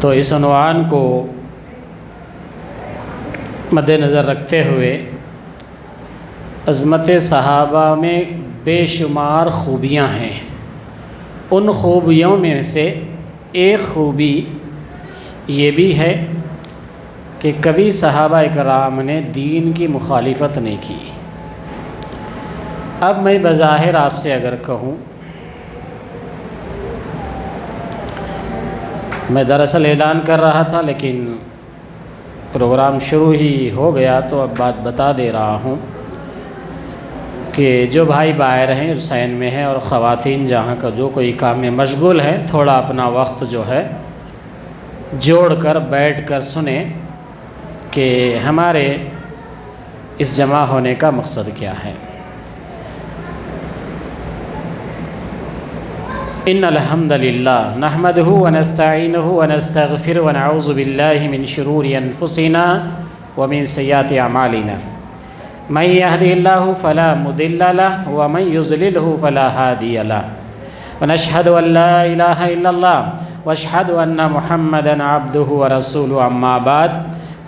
تو اس عنوان کو مد نظر رکھتے ہوئے عظمت صحابہ میں بے شمار خوبیاں ہیں، ان خوبیوں میں سے ایک خوبی یہ بھی ہے کہ کبھی صحابہ کرام نے دین کی مخالفت نہیں کی۔ اب میں بظاہر آپ سے اگر کہوں، میں دراصل اعلان کر رہا تھا لیکن پروگرام شروع ہی ہو گیا تو اب بات بتا دے رہا ہوں کہ جو بھائی باہر ہیں حسین میں ہیں اور خواتین جہاں کا جو کوئی کام میں مشغول ہے، تھوڑا اپنا وقت جو ہے جوڑ کر بیٹھ کر سنیں کہ ہمارے اس جمع ہونے کا مقصد کیا ہے۔ ان الحمد للہ نحمده ونستعینه ونستغفر ونعوذ باللہ من شرور انفسنا ومن سیئات اعمالنا من يهده الله فلا مضل له ومن يضلله فلا هادي له ونشهد ان لا اله الا الله واشهد ان محمدا عبده ورسوله اما بعد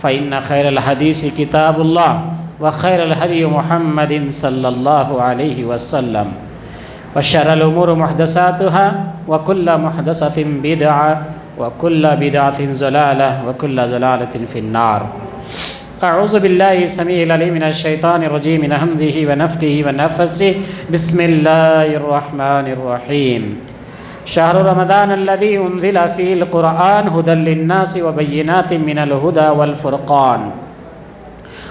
فان خير الحديث كتاب الله وخير الهدي محمد صلى الله عليه وسلم وشر الامور محدثاتها وكل محدثة بدعة وكل بدعة ضلالة وكل ضلالة في النار۔ اعوذ باللہ السمیع العلیم من الشیطان الرجیم من ہمزہ ونفخہ ونفثہ، بسم اللہ الرحمن الرحیم۔ شہر رمضان الذی انزل فیہ القرآن ھدی للناس وبینات من الھدی والفرقان۔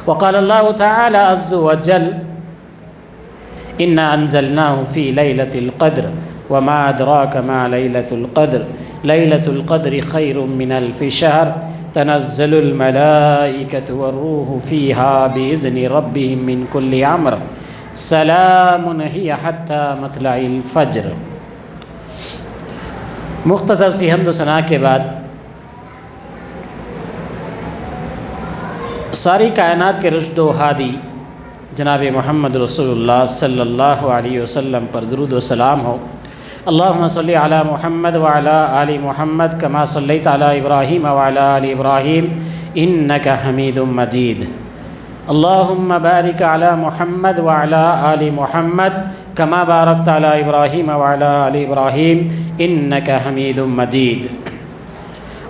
وقال اللہ تعالی عز وجل انا انزلناہ فی لیلۃ القدر وما ادراک ما لیلۃ القدر لیلۃ القدر خیر من الف شہر تنزل الملائکۃ والروح فیہا بإذن ربہم من کل امر سلام ہی حتی مطلع الفجر۔ مختصر سی حمد و ثنا کے بعد ساری کائنات کے رشد و ہادی جناب محمد رسول اللہ صلی اللہ علیہ وسلم پر درود و سلام ہو۔ اللہم صلی علی محمد وعلی آل محمد کما صلیت علی ابراہیم وعلی آل ابراہیم انک حمید مجید۔ اللہم بارک علی محمد وعلی آل محمد کما بارکت علی ابراہیم وعلی آل ابراہیم انک حمید مجید۔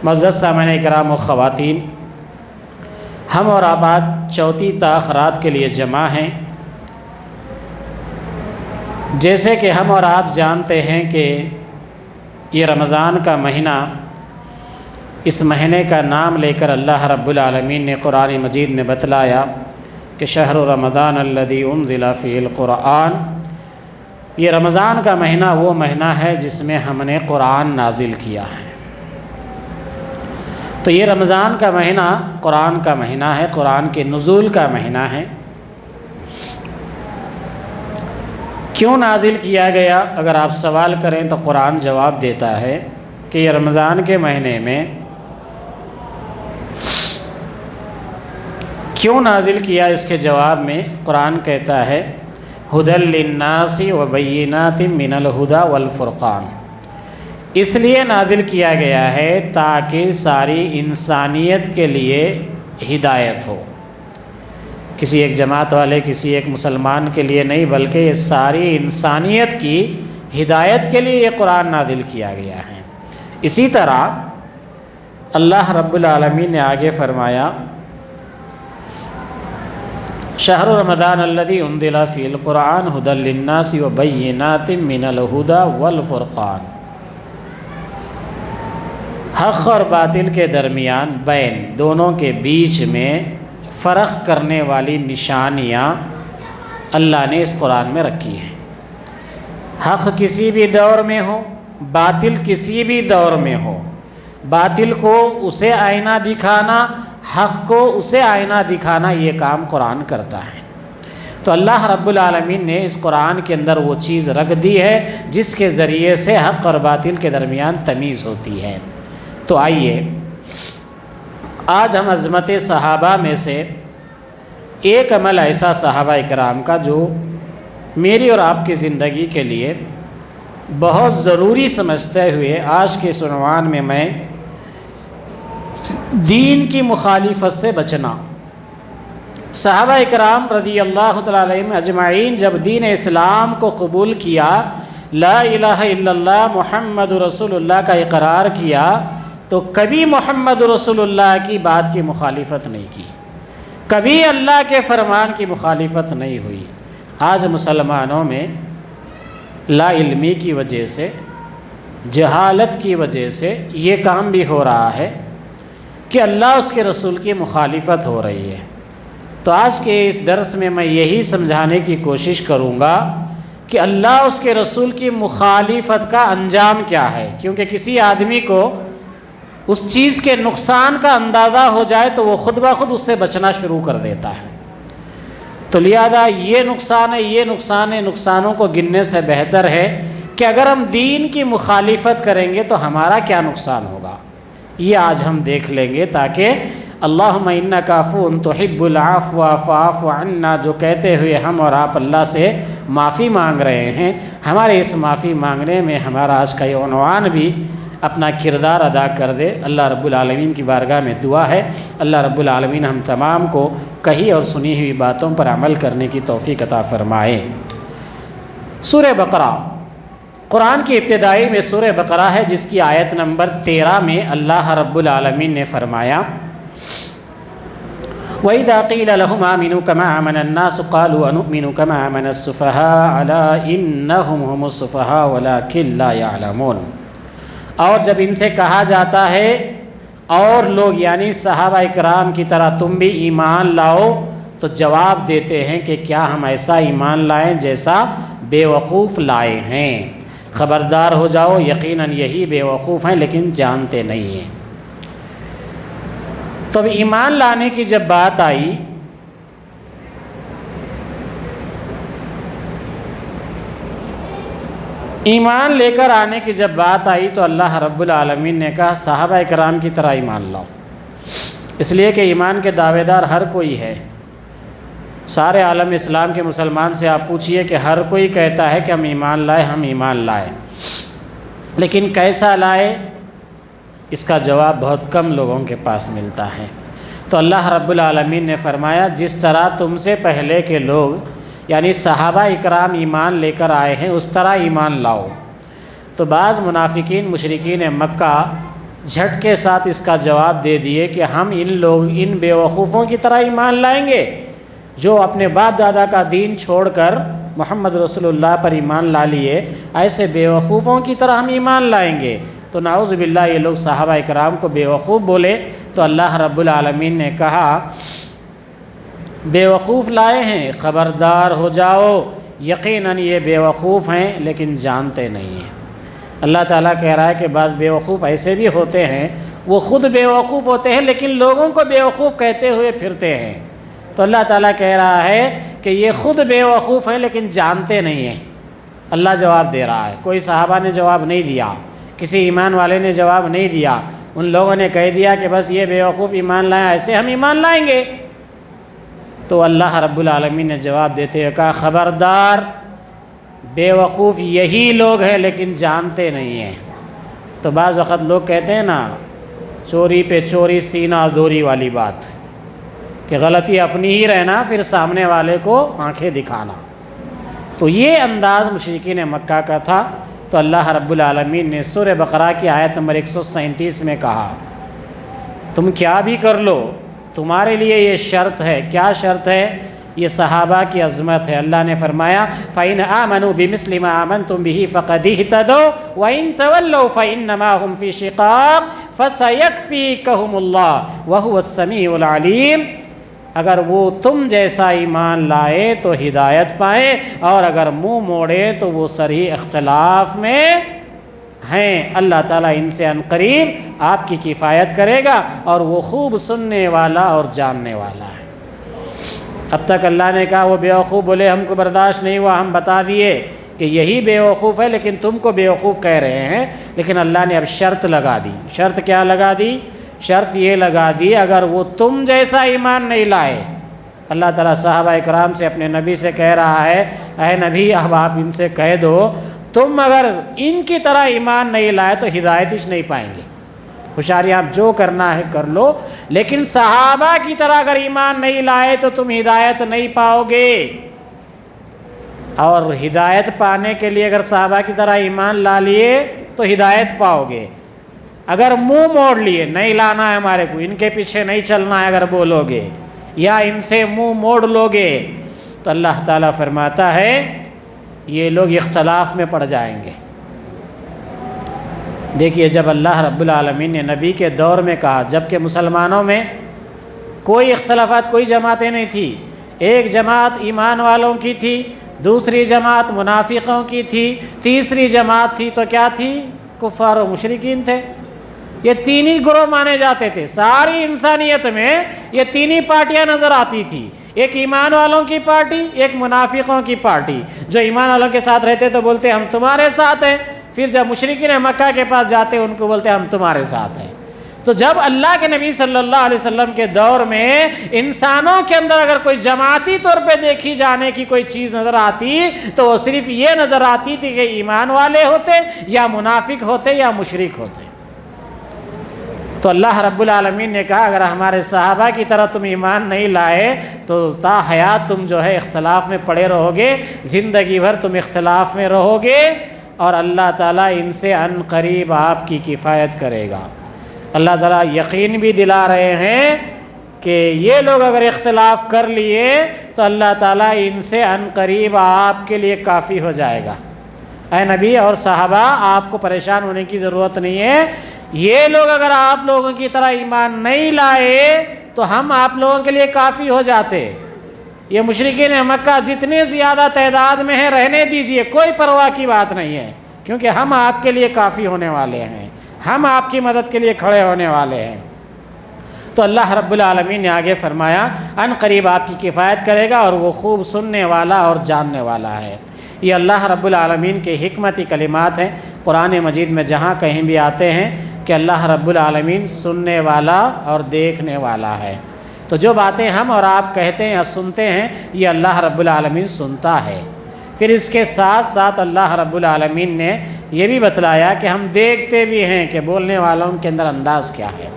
معزز سامعین کرام و خواتین، ہم اور آپ آج چوتھی تاخرات کے لیے جمع ہیں۔ جیسے کہ ہم اور آپ جانتے ہیں کہ یہ رمضان کا مہینہ، اس مہینے کا نام لے کر اللہ رب العالمین نے قرآن مجید میں بتلایا کہ شہر رمضان الذی انزل فیہ القرآن، یہ رمضان کا مہینہ وہ مہینہ ہے جس میں ہم نے قرآن نازل کیا ہے۔ تو یہ رمضان کا مہینہ قرآن کا مہینہ ہے، قرآن کے نزول کا مہینہ ہے۔ کیوں نازل کیا گیا؟ اگر آپ سوال کریں تو قرآن جواب دیتا ہے کہ یہ رمضان کے مہینے میں کیوں نازل کیا، اس کے جواب میں قرآن کہتا ہے ھدی للناس وبینات من الھدی والفرقان۔ اس لیے نازل کیا گیا ہے تاکہ ساری انسانیت کے لیے ہدایت ہو، کسی ایک جماعت والے، کسی ایک مسلمان کے لیے نہیں، بلکہ یہ ساری انسانیت کی ہدایت کے لیے یہ قرآن نازل کیا گیا ہے۔ اسی طرح اللہ رب العالمین نے آگے فرمایا شہر رمضان الذی انزل فیہ القرآن ھدی للناس وبینات من الھدی والفرقان۔ حق اور باطل کے درمیان، بین، دونوں کے بیچ میں فرق کرنے والی نشانیاں اللہ نے اس قرآن میں رکھی ہیں۔ حق کسی بھی دور میں ہو، باطل کسی بھی دور میں ہو، باطل کو اسے آئینہ دکھانا، حق کو اسے آئینہ دکھانا، یہ کام قرآن کرتا ہے۔ تو اللہ رب العالمین نے اس قرآن کے اندر وہ چیز رکھ دی ہے جس کے ذریعے سے حق اور باطل کے درمیان تمیز ہوتی ہے۔ تو آئیے آج ہم عظمت صحابہ میں سے ایک عمل ایسا صحابہ اکرام کا جو میری اور آپ کی زندگی کے لیے بہت ضروری سمجھتے ہوئے آج کے اس عنوان میں دین کی مخالفت سے بچنا۔ صحابہ اکرام رضی اللہ تعالیٰ علیہم اجمعین جب دین اسلام کو قبول کیا، لا الہ الا اللہ محمد رسول اللہ کا اقرار کیا، تو کبھی محمد رسول اللہ کی بات کی مخالفت نہیں کی، کبھی اللہ کے فرمان کی مخالفت نہیں ہوئی۔ آج مسلمانوں میں لا علمی کی وجہ سے، جہالت کی وجہ سے یہ کام بھی ہو رہا ہے کہ اللہ اس کے رسول کی مخالفت ہو رہی ہے۔ تو آج کے اس درس میں میں یہی سمجھانے کی کوشش کروں گا کہ اللہ اس کے رسول کی مخالفت کا انجام کیا ہے، کیونکہ کسی آدمی کو اس چیز کے نقصان کا اندازہ ہو جائے تو وہ خود بخود اس سے بچنا شروع کر دیتا ہے۔ تو لہذا یہ نقصان ہے، یہ نقصان ہے، نقصانوں کو گننے سے بہتر ہے کہ اگر ہم دین کی مخالفت کریں گے تو ہمارا کیا نقصان ہوگا، یہ آج ہم دیکھ لیں گے، تاکہ اللہم انک عفو تحب العفو فاعف عنا جو کہتے ہوئے ہم اور آپ اللہ سے معافی مانگ رہے ہیں، ہمارے اس معافی مانگنے میں ہمارا آج کا یہ عنوان بھی اپنا کردار ادا کر دے۔ اللہ رب العالمین کی بارگاہ میں دعا ہے، اللہ رب العالمین ہم تمام کو کہی اور سنی ہوئی باتوں پر عمل کرنے کی توفیق عطا فرمائے۔ سورہ بقرہ، قرآن کی ابتدائی میں سورہ بقرہ ہے، جس کی آیت نمبر 13 میں اللہ رب العالمین نے فرمایا وَإِذَا قِيلَ لَهُمْ آمِنُوا كَمَا آمَنَ النَّاسُ قَالُوا أَنُؤْمِنُ كَمَا آمَنَ السُّفَهَاءُ أَلَا إِنَّهُمْ هُمُ السُّفَهَاءُ وَلَكِنْ لَا يَعْلَمُونَ۔ اور جب ان سے کہا جاتا ہے اور لوگ یعنی صحابہ اکرام کی طرح تم بھی ایمان لاؤ، تو جواب دیتے ہیں کہ کیا ہم ایسا ایمان لائیں جیسا بے وقوف لائے ہیں، خبردار ہو جاؤ یقیناً یہی بے وقوف ہیں لیکن جانتے نہیں ہیں۔ تو اب ایمان لانے کی جب بات آئی، ایمان لے کر آنے کی جب بات آئی تو اللہ رب العالمین نے کہا صحابہ اکرام کی طرح ایمان لاؤ، اس لیے کہ ایمان کے دعوے دار ہر کوئی ہے۔ سارے عالم اسلام کے مسلمان سے آپ پوچھئے کہ ہر کوئی کہتا ہے کہ ہم ایمان لائے، ہم ایمان لائے، لیکن کیسا لائے، اس کا جواب بہت کم لوگوں کے پاس ملتا ہے۔ تو اللہ رب العالمین نے فرمایا جس طرح تم سے پہلے کے لوگ یعنی صحابہ اکرام ایمان لے کر آئے ہیں اس طرح ایمان لاؤ۔ تو بعض منافقین مشرکین مکہ جھٹ کے ساتھ اس کا جواب دے دیے کہ ہم ان بے وقوفوں کی طرح ایمان لائیں گے جو اپنے باپ دادا کا دین چھوڑ کر محمد رسول اللہ پر ایمان لا لیے، ایسے بے وقوفوں کی طرح ہم ایمان لائیں گے۔ تو نعوذ باللہ یہ لوگ صحابہ اکرام کو بے وقوف بولے، تو اللہ رب العالمین نے کہا بے وقوف لائے ہیں، خبردار ہو جاؤ یقیناً یہ بے وقوف ہیں لیکن جانتے نہیں ہیں۔ اللہ تعالیٰ کہہ رہا ہے کہ بعض بے وقوف ایسے بھی ہوتے ہیں، وہ خود بے وقوف ہوتے ہیں لیکن لوگوں کو بے وقوف کہتے ہوئے پھرتے ہیں۔ تو اللہ تعالیٰ کہہ رہا ہے کہ یہ خود بے وقوف ہیں لیکن جانتے نہیں ہیں۔ اللہ جواب دے رہا ہے، کوئی صحابہ نے جواب نہیں دیا، کسی ایمان والے نے جواب نہیں دیا، ان لوگوں نے کہہ دیا کہ بس یہ بے وقوف ایمان لائیں، ایسے ہم ایمان لائیں گے۔ تو اللہ رب العالمین نے جواب دیتے ہوئے کہا خبردار بے وقوف یہی لوگ ہیں لیکن جانتے نہیں ہیں۔ تو بعض وقت لوگ کہتے ہیں نا چوری پہ چوری سینہ دوری والی بات، کہ غلطی اپنی ہی رہنا پھر سامنے والے کو آنکھیں دکھانا۔ تو یہ انداز مشرکین مکہ کا تھا۔ تو اللہ رب العالمین نے سورہ بقرہ کی آیت نمبر 137 میں کہا تم کیا بھی کر لو تمہارے لیے یہ شرط ہے۔ کیا شرط ہے؟ یہ صحابہ کی عظمت ہے۔ اللہ نے فرمایا فَإِنْ آمَنُوا بِمِثْلِ مَا آمَنْتُمْ بِهِ فَقَدِ اهْتَدَوْا وَإِنْ تَوَلَّوْا فَإِنَّمَا هُمْ فِي شِقَاقٍ فَسَيَكْفِيكَهُمُ اللَّهُ وَهُوَ السَّمِيعُ الْعَلِيمُ۔ اگر وہ تم جیسا ایمان لائے تو ہدایت پائے، اور اگر منہ موڑے تو وہ صریح اختلاف میں ہیں۔ اللہ تعالیٰ ان سے عنقریب آپ کی کفایت کرے گا، اور وہ خوب سننے والا اور جاننے والا ہے۔ اب تک اللہ نے کہا وہ بیوقوف بولے ہم کو برداشت نہیں ہوا، ہم بتا دیے کہ یہی بیوقوف ہے لیکن تم کو بیوقوف کہہ رہے ہیں۔ لیکن اللہ نے اب شرط لگا دی۔ شرط کیا لگا دی؟ شرط یہ لگا دی اگر وہ تم جیسا ایمان نہیں لائے۔ اللہ تعالیٰ صحابہ اکرام سے اپنے نبی سے کہہ رہا ہے اے نبی اب آپ ان سے کہہ دو تم اگر ان کی طرح ایمان نہیں لائے تو ہدایت ہی نہیں پائیں گے۔ ہوشیاری آپ جو کرنا ہے کر لو، لیکن صحابہ کی طرح اگر ایمان نہیں لائے تو تم ہدایت نہیں پاؤ گے۔ اور ہدایت پانے کے لیے اگر صحابہ کی طرح ایمان لا لیے تو ہدایت پاؤ گے۔ اگر منہ موڑ لیے نہیں لانا ہے ہمارے کو، ان کے پیچھے نہیں چلنا ہے اگر بولو گے یا ان سے منہ موڑ لو گے تو اللہ تعالیٰ فرماتا ہے یہ لوگ اختلاف میں پڑ جائیں گے۔ دیکھیے جب اللہ رب العالمین نے نبی کے دور میں کہا، جبکہ مسلمانوں میں کوئی اختلافات، کوئی جماعتیں نہیں تھی، ایک جماعت ایمان والوں کی تھی، دوسری جماعت منافقوں کی تھی، تیسری جماعت تھی تو کیا تھی؟ کفار و مشرکین تھے۔ یہ تین ہی گروہ مانے جاتے تھے، ساری انسانیت میں یہ تین ہی پارٹیاں نظر آتی تھی، ایک ایمان والوں کی پارٹی، ایک منافقوں کی پارٹی۔ جو ایمان والوں کے ساتھ رہتے تو بولتے ہم تمہارے ساتھ ہیں، پھر جب مشرکین مکہ کے پاس جاتے ان کو بولتے ہم تمہارے ساتھ ہیں۔ تو جب اللہ کے نبی صلی اللہ علیہ وسلم کے دور میں انسانوں کے اندر اگر کوئی جماعتی طور پہ دیکھی جانے کی کوئی چیز نظر آتی تو وہ صرف یہ نظر آتی تھی کہ ایمان والے ہوتے یا منافق ہوتے یا مشرک ہوتے۔ تو اللہ رب العالمین نے کہا اگر ہمارے صحابہ کی طرح تم ایمان نہیں لائے تو تا حیات تم جو ہے اختلاف میں پڑے رہو گے، زندگی بھر تم اختلاف میں رہو گے، اور اللہ تعالیٰ ان سے عن قریب آپ کی کفایت کرے گا۔ اللہ تعالیٰ یقین بھی دلا رہے ہیں کہ یہ لوگ اگر اختلاف کر لیے تو اللہ تعالیٰ ان سے عن قریب آپ کے لیے کافی ہو جائے گا۔ اے نبی اور صحابہ آپ کو پریشان ہونے کی ضرورت نہیں ہے، یہ لوگ اگر آپ لوگوں کی طرح ایمان نہیں لائے تو ہم آپ لوگوں کے لیے کافی ہو جاتے۔ یہ مشرکین مکہ جتنے زیادہ تعداد میں ہیں رہنے دیجئے، کوئی پرواہ کی بات نہیں ہے، کیونکہ ہم آپ کے لیے کافی ہونے والے ہیں، ہم آپ کی مدد کے لیے کھڑے ہونے والے ہیں۔ تو اللہ رب العالمین نے آگے فرمایا ان قریب آپ کی کفایت کرے گا اور وہ خوب سننے والا اور جاننے والا ہے۔ یہ اللہ رب العالمین کے حکمتی کلمات ہیں، قرآن مجید میں جہاں کہیں بھی آتے ہیں کہ اللہ رب العالمین سننے والا اور دیکھنے والا ہے، تو جو باتیں ہم اور آپ کہتے ہیں یا سنتے ہیں یہ اللہ رب العالمین سنتا ہے۔ پھر اس کے ساتھ ساتھ اللہ رب العالمین نے یہ بھی بتلایا کہ ہم دیکھتے بھی ہیں کہ بولنے والوں کے اندر انداز کیا ہے۔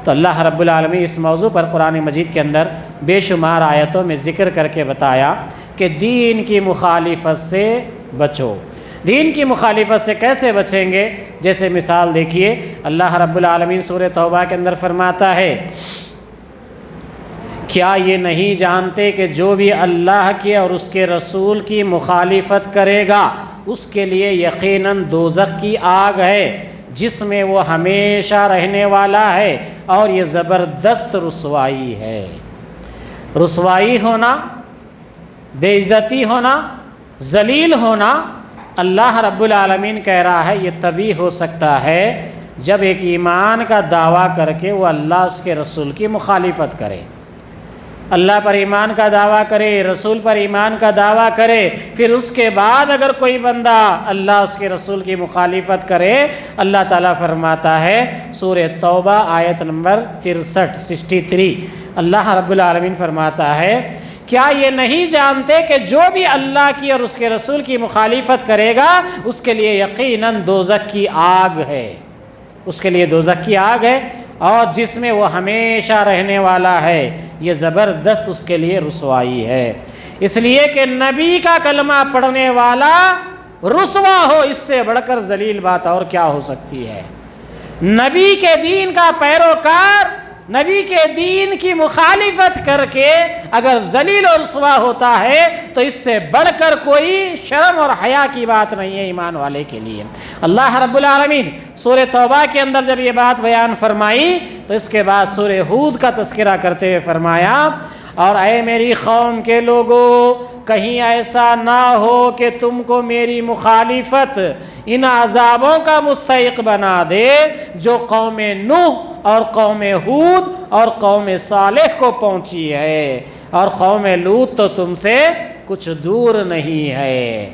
تو اللہ رب العالمین اس موضوع پر قرآن مجید کے اندر بے شمار آیتوں میں ذکر کر کے بتایا کہ دین کی مخالفت سے بچو۔ دین کی مخالفت سے کیسے بچیں گے؟ جیسے مثال دیکھیے اللہ رب العالمین سورہ توبہ کے اندر فرماتا ہے کیا یہ نہیں جانتے کہ جو بھی اللہ کی اور اس کے رسول کی مخالفت کرے گا اس کے لیے یقیناً دوزخ کی آگ ہے جس میں وہ ہمیشہ رہنے والا ہے اور یہ زبردست رسوائی ہے۔ رسوائی ہونا، بے عزتی ہونا، ذلیل ہونا، اللہ رب العالمین کہہ رہا ہے یہ تبھی ہو سکتا ہے جب ایک ایمان کا دعویٰ کر کے وہ اللہ اس کے رسول کی مخالفت کرے، اللہ پر ایمان کا دعویٰ کرے، رسول پر ایمان کا دعویٰ کرے، پھر اس کے بعد اگر کوئی بندہ اللہ اس کے رسول کی مخالفت کرے، اللہ تعالیٰ فرماتا ہے سورہ توبہ آیت نمبر 63 اللہ رب العالمین فرماتا ہے کیا یہ نہیں جانتے کہ جو بھی اللہ کی اور اس کے رسول کی مخالفت کرے گا اس کے لیے یقیناً دوزخ کی آگ ہے، اس کے لیے دوزخ کی آگ ہے اور جس میں وہ ہمیشہ رہنے والا ہے، یہ زبردست اس کے لیے رسوائی ہے۔ اس لیے کہ نبی کا کلمہ پڑھنے والا رسوا ہو، اس سے بڑھ کر ذلیل بات اور کیا ہو سکتی ہے؟ نبی کے دین کا پیروکار نبی کے دین کی مخالفت کر کے اگر ذلیل اور رسوا ہوتا ہے تو اس سے بڑھ کر کوئی شرم اور حیا کی بات نہیں ہے ایمان والے کے لیے۔ اللہ رب العالمین سورہ توبہ کے اندر جب یہ بات بیان فرمائی تو اس کے بعد سورہ ہود کا تذکرہ کرتے ہوئے فرمایا اور اے میری قوم کے لوگوں کہیں ایسا نہ ہو کہ تم کو میری مخالفت ان عذابوں کا مستحق بنا دے جو قوم نوح اور قوم ہود اور قوم صالح کو پہنچی ہے، اور قوم لوط تو تم سے کچھ دور نہیں ہے۔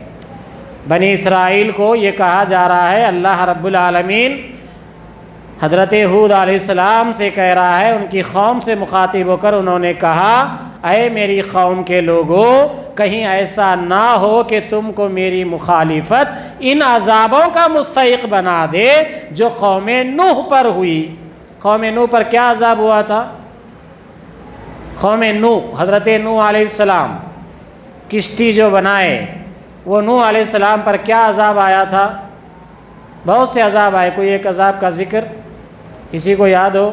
بنی اسرائیل کو یہ کہا جا رہا ہے، اللہ رب العالمین حضرت ہود علیہ السلام سے کہہ رہا ہے، ان کی قوم سے مخاطب ہو کر انہوں نے کہا اے میری قوم کے لوگوں کہیں ایسا نہ ہو کہ تم کو میری مخالفت ان عذابوں کا مستحق بنا دے جو قوم نوح پر ہوئی۔ قوم نوح پر کیا عذاب ہوا تھا؟ قوم نوح، حضرت نوح علیہ السلام کشتی جو بنائے، وہ نوح علیہ السلام پر کیا عذاب آیا تھا؟ بہت سے عذاب آئے، کوئی ایک عذاب کا ذکر کسی کو یاد ہو؟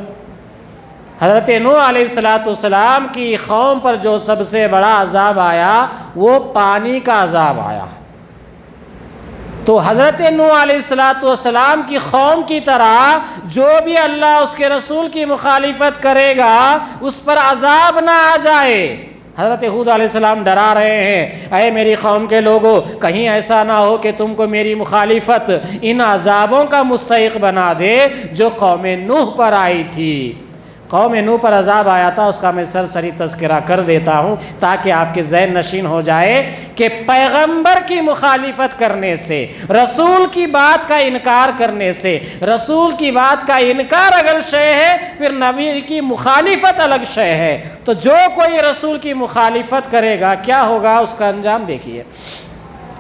حضرت نوح علیہ السلام کی قوم پر جو سب سے بڑا عذاب آیا وہ پانی کا عذاب آیا۔ تو حضرت نوح علیہ السلام کی قوم کی طرح جو بھی اللہ اس کے رسول کی مخالفت کرے گا اس پر عذاب نہ آ جائے۔ حضرت ہود علیہ السلام ڈرا رہے ہیں، اے میری قوم کے لوگوں، کہیں ایسا نہ ہو کہ تم کو میری مخالفت ان عذابوں کا مستحق بنا دے جو قوم نوح پر آئی تھی۔ قوم نوح پر عذاب آیا تھا، اس کا میں سرسری تذکرہ کر دیتا ہوں تاکہ آپ کے ذہن نشین ہو جائے کہ پیغمبر کی مخالفت کرنے سے، رسول کی بات کا انکار کرنے سے، رسول کی بات کا انکار اگر شے ہے پھر نبی کی مخالفت الگ شے ہے۔ تو جو کوئی رسول کی مخالفت کرے گا کیا ہوگا، اس کا انجام دیکھیے۔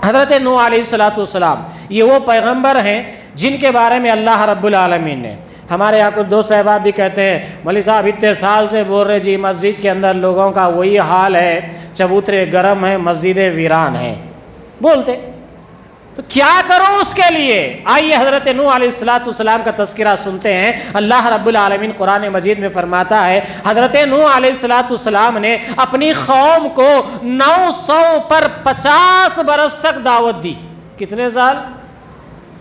حضرت نوح علیہ السلام یہ وہ پیغمبر ہیں جن کے بارے میں اللہ رب العالمین نے، ہمارے یہاں کچھ دوست احباب بھی کہتے ہیں مولوی صاحب اتنے سال سے بول رہے جی مسجد کے اندر لوگوں کا وہی حال ہے، چبوترے گرم ہیں، مسجدیں ویران ہیں، بولتے تو کیا کروں اس کے لیے؟ آئیے حضرت نوح علیہ السلام کا تذکرہ سنتے ہیں۔ اللہ رب العالمین قرآن مجید میں فرماتا ہے حضرت نوح علیہ السلام نے اپنی قوم کو 900 پر 50 برس تک دعوت دی۔ کتنے سال؟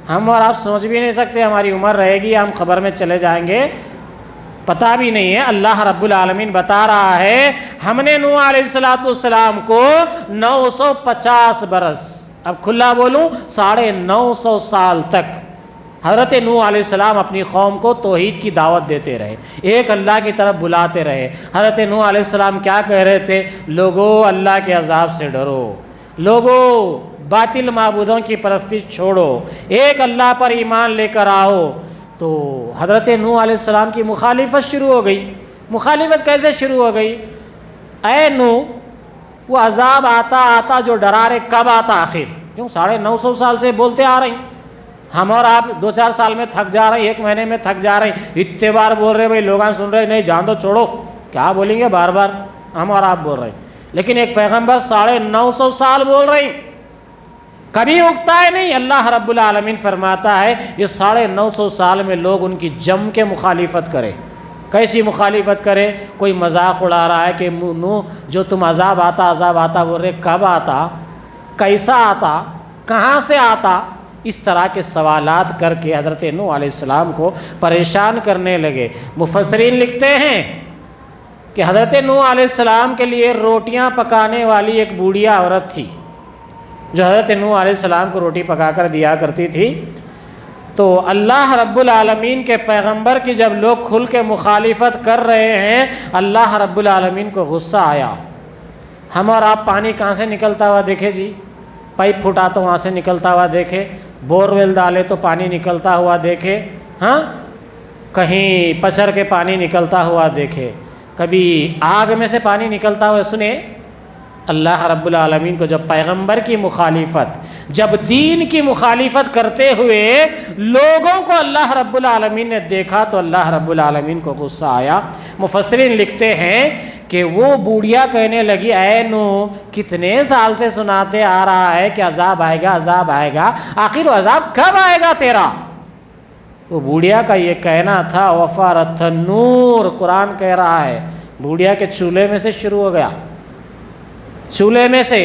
ہم اور آپ سوچ بھی نہیں سکتے، ہماری عمر رہے گی ہم خبر میں چلے جائیں گے، پتہ بھی نہیں ہے۔ اللہ رب العالمین بتا رہا ہے ہم نے نوح علیہ السلام کو 950 برس، اب کھلا بولوں 950 سال تک حضرت نوح علیہ السلام اپنی قوم کو توحید کی دعوت دیتے رہے، ایک اللہ کی طرف بلاتے رہے۔ حضرت نوح علیہ السلام کیا کہہ رہے تھے؟ لوگو اللہ کے عذاب سے ڈرو، لوگو باطل معبودوں کی پرستی چھوڑو، ایک اللہ پر ایمان لے کر آؤ۔ تو حضرت نوح علیہ السلام کی مخالفت شروع ہو گئی۔ مخالفت کیسے شروع ہو گئی؟ اے نوح، وہ عذاب آتا آتا جو ڈرا رہے کب آتا آخر؟ کیوں 950 سال سے بولتے آ رہے ہیں، ہم اور آپ 2-4 سال میں تھک جا رہے ہیں، 1 مہینے میں تھک جا رہے ہیں، اتنے بار بول رہے بھائی لوگ سن رہے نہیں جان دو چھوڑو، کیا بولیں گے بار بار، ہم اور آپ بول رہے ہیں، لیکن ایک پیغمبر 950 سال بول رہے ہیں، کبھی اگتا ہے نہیں۔ اللہ رب العالمین فرماتا ہے یہ 950 سال میں لوگ ان کی جم کے مخالفت کرے۔ کیسی مخالفت کرے؟ کوئی مذاق اڑا رہا ہے کہ نوح جو تم عذاب آتا بول رہے، کب آتا، کیسا آتا، کہاں سے آتا؟ اس طرح کے سوالات کر کے حضرت نوح علیہ السلام کو پریشان کرنے لگے۔ مفسرین لکھتے ہیں کہ حضرت نوح علیہ السلام کے لیے روٹیاں پکانے والی ایک بوڑھیا عورت تھی جو حضرت نوح علیہ السلام کو روٹی پکا کر دیا کرتی تھی۔ تو اللہ رب العالمین کے پیغمبر کی جب لوگ کھل کے مخالفت کر رہے ہیں، اللہ رب العالمین کو غصہ آیا۔ ہم اور آپ پانی کہاں سے نکلتا ہوا دیکھے جی، پائپ پھوٹا تو وہاں سے نکلتا ہوا دیکھے، بور ویل ڈالے تو پانی نکلتا ہوا دیکھے، ہاں کہیں پچر کے پانی نکلتا ہوا دیکھے، کبھی آگ میں سے پانی نکلتا ہوا سنے۔ اللہ رب العالمین کو جب پیغمبر کی مخالفت، جب دین کی مخالفت کرتے ہوئے لوگوں کو اللہ رب العالمین نے دیکھا تو اللہ رب العالمین کو غصہ آیا۔ مفسرین لکھتے ہیں کہ وہ بوڑھیا کہنے لگی اے نوح کتنے سال سے سناتے آ رہا ہے کہ عذاب آئے گا، عذاب آئے گا، آخر وہ عذاب کب آئے گا تیرا؟ وہ بوڑھیا کا یہ کہنا تھا وفارت النور، قرآن کہہ رہا ہے بوڑھیا کے چولہے میں سے شروع ہو گیا، چولہے میں سے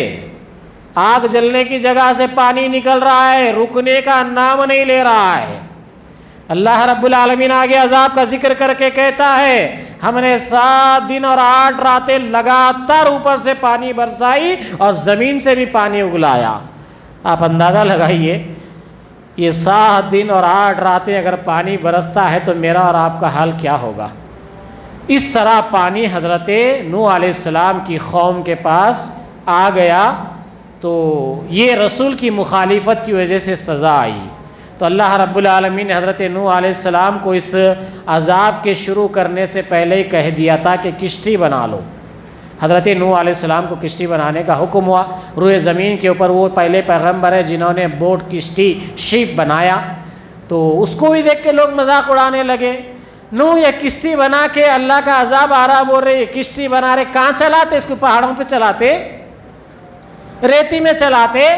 آگ جلنے کی جگہ سے پانی نکل رہا ہے، رکنے کا نام نہیں لے رہا ہے۔ اللہ رب العالمین آگے عذاب کا ذکر کر کے کہتا ہے ہم نے 7 دن اور 8 راتیں لگاتار اوپر سے پانی برسائی اور زمین سے بھی پانی اگلایا۔ آپ اندازہ لگائیے یہ 7 دن اور 8 راتیں اگر پانی برستا ہے تو میرا اور آپ کا حال کیا ہوگا؟ اس طرح پانی حضرت نوح علیہ السلام کی قوم کے پاس آ گیا، تو یہ رسول کی مخالفت کی وجہ سے سزا آئی۔ تو اللہ رب العالمین نے حضرت نوح علیہ السلام کو اس عذاب کے شروع کرنے سے پہلے ہی کہہ دیا تھا کہ کشتی بنا لو۔ حضرت نوح علیہ السلام کو کشتی بنانے کا حکم ہوا. روئے زمین کے اوپر وہ پہلے پیغمبر ہے جنہوں نے بوٹ کشتی شپ بنایا. تو اس کو بھی دیکھ کے لوگ مذاق اڑانے لگے. نوح یہ کشتی بنا کے اللہ کا عذاب آ رہا بول رہے یہ کشتی بنا رہے, کہاں چلاتے اس کو؟ پہاڑوں پہ چلاتے, ریتی میں چلاتے,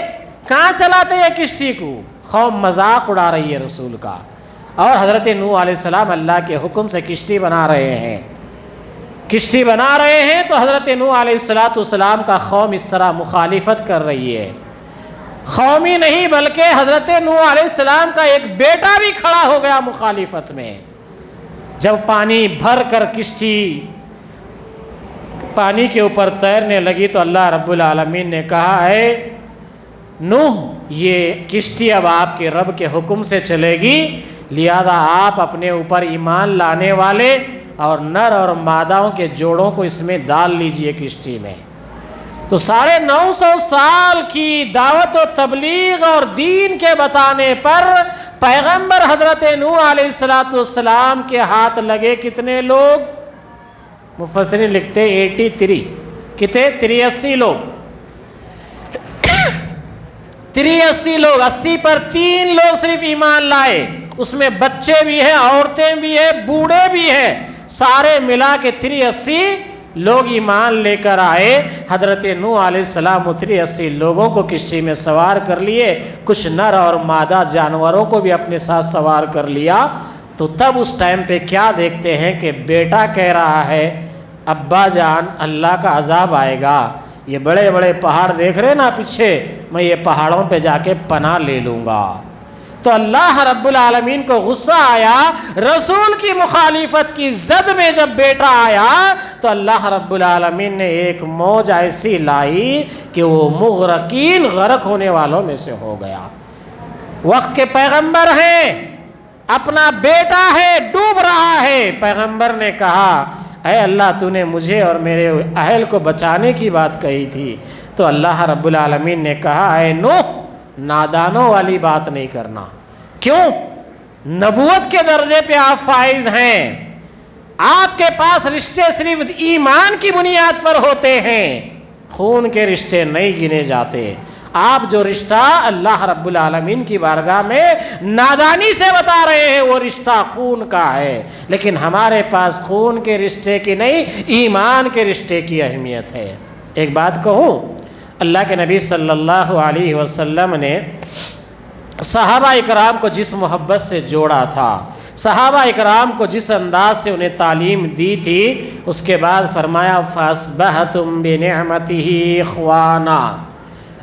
کہاں چلاتے یہ کشتی کو؟ قوم مذاق اڑا رہی ہے رسول کا. اور حضرت نوح علیہ السلام اللہ کے حکم سے کشتی بنا رہے ہیں. کشتی بنا رہے ہیں تو حضرت نوح علیہ السلام کا قوم اس طرح مخالفت کر رہی ہے. قوم ہی نہیں بلکہ حضرت نوح علیہ السلام کا ایک بیٹا بھی کھڑا ہو گیا مخالفت میں. جب پانی بھر کر کشتی پانی کے اوپر تیرنے لگی تو اللہ رب العالمین نے کہا اے نوح یہ کشتی اب آپ کے رب کے حکم سے چلے گی, لہذا آپ اپنے اوپر ایمان لانے والے اور نر اور ماداؤں کے جوڑوں کو اس میں ڈال لیجئے کشتی میں. تو 950 سال کی دعوت و تبلیغ اور دین کے بتانے پر پیغمبر حضرت نوح علیہ السلام کے ہاتھ لگے کتنے لوگ؟ مفسرین لکھتے 83, کتنے؟ 83 لوگ. 83 لوگ, 80 پر 3 لوگ صرف ایمان لائے. اس میں بچے بھی ہیں, عورتیں بھی ہیں, بوڑھے بھی ہیں, سارے ملا کے 83 لوگ ایمان لے کر آئے. حضرت نوح علیہ السلام 83 لوگوں کو کشتی میں سوار کر لیے, کچھ نر اور مادہ جانوروں کو بھی اپنے ساتھ سوار کر لیا. تو تب اس ٹائم پہ کیا دیکھتے ہیں کہ بیٹا کہہ رہا ہے ابا جان اللہ کا عذاب آئے گا, یہ بڑے بڑے پہاڑ دیکھ رہے نا پیچھے, میں یہ پہاڑوں پہ جا کے پناہ لے لوں گا. تو اللہ رب العالمین کو غصہ آیا, رسول کی مخالفت کی زد میں جب بیٹا آیا تو اللہ رب العالمین نے ایک موج ایسی لائی کہ وہ مغرقین, غرق ہونے والوں میں سے ہو گیا. وقت کے پیغمبر ہیں, اپنا بیٹا ہے, ڈوب رہا ہے. پیغمبر نے کہا اے اللہ تو نے مجھے اور میرے اہل کو بچانے کی بات کہی تھی. تو اللہ رب العالمین نے کہا اے نوح نادانوں والی بات نہیں کرنا. کیوں؟ نبوت کے درجے پہ آپ فائز ہیں, آپ کے پاس رشتے صرف ایمان کی بنیاد پر ہوتے ہیں, خون کے رشتے نہیں گنے جاتے. آپ جو رشتہ اللہ رب العالمین کی بارگاہ میں نادانی سے بتا رہے ہیں وہ رشتہ خون کا ہے, لیکن ہمارے پاس خون کے رشتے کی نہیں ایمان کے رشتے کی اہمیت ہے. ایک بات کہوں, اللہ کے نبی صلی اللہ علیہ وسلم نے صحابہ اکرام کو جس محبت سے جوڑا تھا, صحابہ اکرام کو جس انداز سے انہیں تعلیم دی تھی, اس کے بعد فرمایا فَأَصْبَحْتُمْ بِنِعْمَتِهِ إِخْوَانًا.